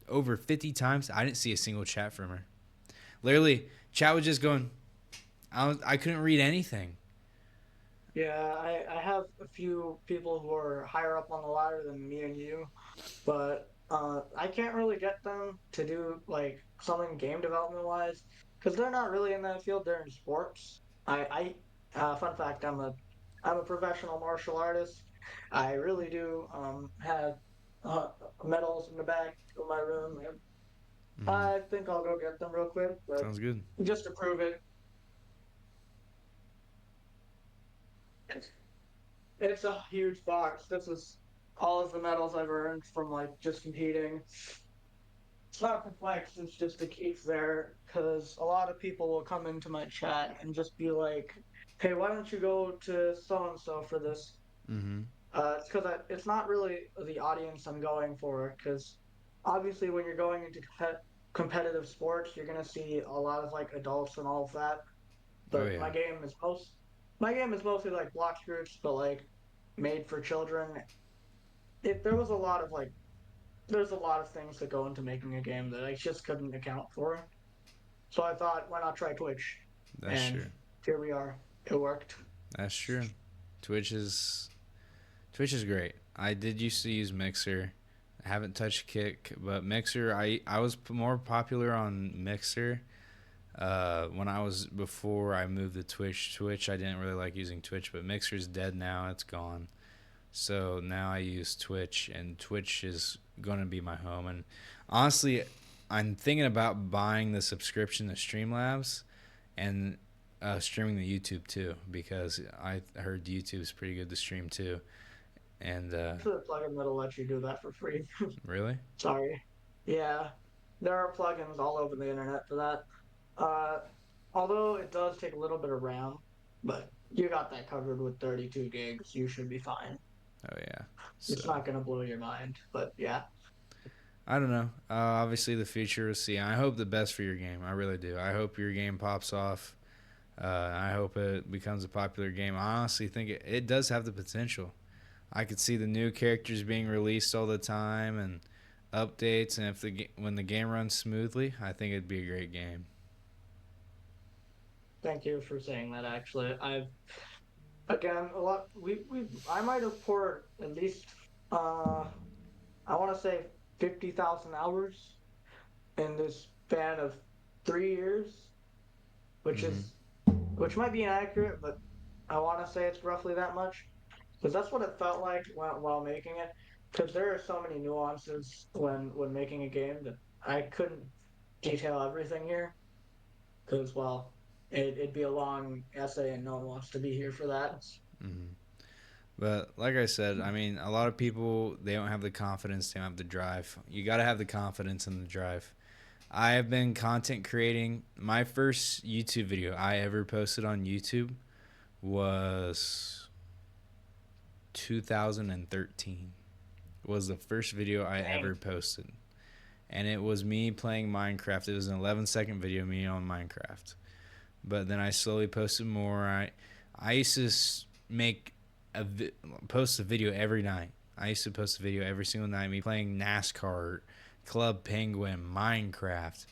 over 50 times. I didn't see a single chat from her. Literally, chat was just going. I couldn't read anything. Yeah, I have a few people who are higher up on the ladder than me and you, but I can't really get them to do like something game development wise because they're not really in that field. They're in sports. Fun fact, I'm a professional martial artist. I really do have uh, medals in the back of my room. Mm-hmm. I think I'll go get them real quick, but Sounds good. just to prove it, it's a huge box. This is all of the medals I've earned from like just competing. It's not complex, it's just a keep there because a lot of people will come into my chat and just be like, hey, why don't you go to so and so for this? Mm-hmm. It's because it's not really the audience I'm going for because obviously when you're going into competitive sports, you're going to see a lot of like adults and all of that. Oh But yeah, my game is mostly like block groups, but like made for children. There was a lot of like there's a lot of things that go into making a game that I just couldn't account for. So I thought, why not try Twitch? that's And true. here we are. It worked. That's true. Twitch is Twitch is great. I did used to use Mixer. I haven't touched Kick, but Mixer. I was more popular on Mixer when I was before I moved to Twitch. Twitch, I didn't really like using Twitch, but Mixer's dead now. It's gone. So now I use Twitch, and Twitch is going to be my home. And honestly, I'm thinking about buying the subscription to Streamlabs and streaming the YouTube too, because I heard YouTube's pretty good to stream too. And There's a plugin that'll let you do that for free. really, Sorry. Yeah, there are plugins all over the internet for that. Uh, Although it does take a little bit of RAM, but you got that covered with 32 gigs. You should be fine. oh yeah. So It's not going to blow your mind, but yeah. I don't know. Obviously, the future will see. I hope the best for your game. I really do. I hope your game pops off. I hope it becomes a popular game. I honestly think it does have the potential. I could see the new characters being released all the time and updates, and if when the game runs smoothly, I think it'd be a great game. Thank you for saying that. Actually, I've again a lot. We I might have poured at least uh I want to say 50,000 hours in this span of 3 years, which Mm-hmm. is which might be inaccurate, but I want to say it's roughly that much because that's what it felt like while making it. Because there are so many nuances when making a game that I couldn't detail everything here. Because well, it'd be a long essay, and no one wants to be here for that. Mm-hmm. But like I said, I mean, a lot of people they don't have the confidence, they don't have the drive. You got to have the confidence and the drive. I have been content creating. My first YouTube video I ever posted on YouTube was 2013. Was the first video I Dang. ever posted. And it was me playing Minecraft. It was an 11-second video of me on Minecraft. But then I slowly posted more. I used to make a post a video every night. I used to post a video every single night. Me playing NASCAR, Club Penguin, Minecraft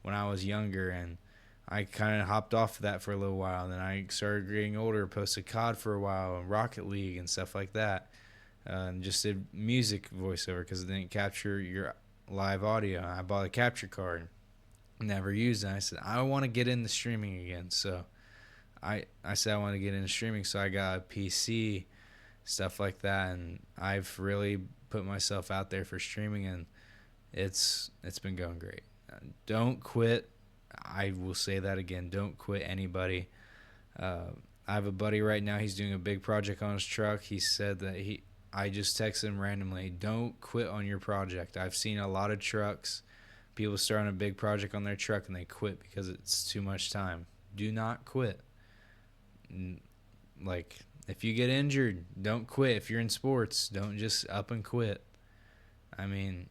when I was younger, and I kind of hopped off of that for a little while. And then I started getting older, posted COD for a while, and Rocket League and stuff like that. And just did music voiceover because it didn't capture your live audio. I bought a capture card, never used it. I said I want to get into streaming again, so I said I want to get into streaming, so I got a PC, stuff like that, and I've really put myself out there for streaming, and it's been going great. Don't quit. I will say that again. Don't quit, anybody. Uh, I have a buddy right now. He's doing a big project on his truck. He said that I just texted him randomly. Don't quit on your project. I've seen a lot of trucks. People start on a big project on their truck and they quit because it's too much time. Do not quit. Like, if you get injured, don't quit. If you're in sports, don't just up and quit. I mean,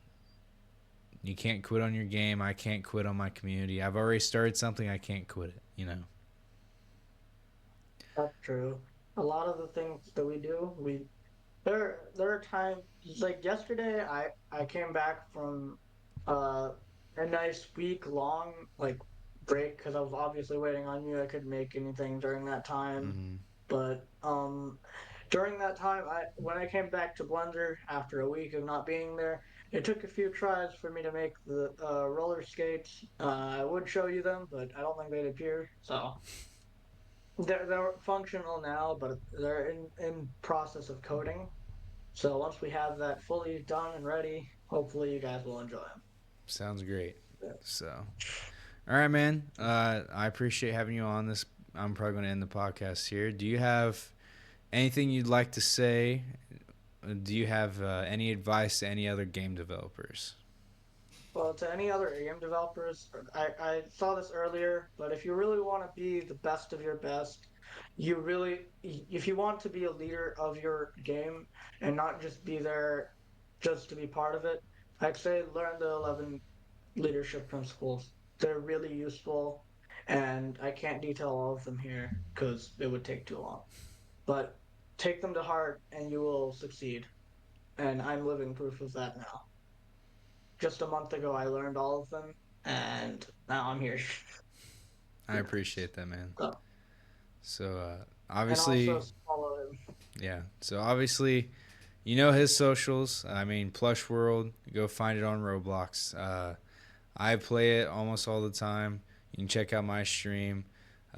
you can't quit on your game. I can't quit on my community. I've already started something. I can't quit it, you know? That's true. A lot of the things that we do, there are times like yesterday I came back from uh a nice week long like break because I was obviously waiting on you. I couldn't make anything during that time. Mm-hmm. But during that time I when I came back to Blender after a week of not being there, it took a few tries for me to make the roller skates. I would show you them, but I don't think they'd appear. So they're functional now, but they're in process of coding. So once we have that fully done and ready, hopefully you guys will enjoy Sounds great. them. So, all right, man. I appreciate having you on this. I'm probably going to end the podcast here. Do you have anything you'd like to say? Do you have any advice to any other game developers? Well, to any other game developers, I saw this earlier, but if you really want to be the best of your best, if you want to be a leader of your game and not just be there just to be part of it, I'd say learn the 11 leadership principles. They're really useful, and I can't detail all of them here because it would take too long. But take them to heart and you will succeed. And I'm living proof of that now. Just a month ago, I learned all of them, and now I'm here. I appreciate that, man. So, So, and also obviously, follow him. yeah. So, obviously, you know his socials. I mean, Plush World. Go find it on Roblox. I play it almost all the time. You can check out my stream.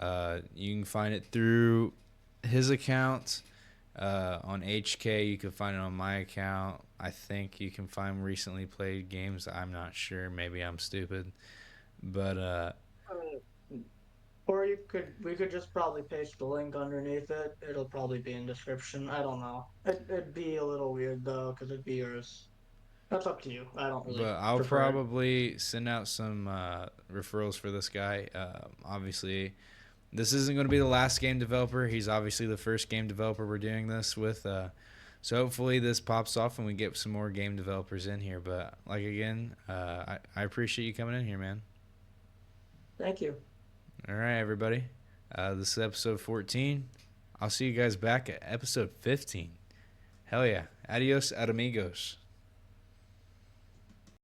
You can find it through his account on HK. You can find it on my account. I think you can find recently played games. I'm not sure. Maybe I'm stupid. But Or we could just probably paste the link underneath it. It'll probably be in description. I don't know. It'd be a little weird though, because it'd be yours. That's up to you. I don't really I'll prefer it. probably send out some referrals for this guy. Obviously, this isn't going to be the last game developer. He's obviously the first game developer we're doing this with. So hopefully this pops off and we get some more game developers in here. But like again, I appreciate you coming in here, man. Thank you. All right, everybody. This is episode 14. I'll see you guys back at episode 15. Hell yeah. Adios, amigos.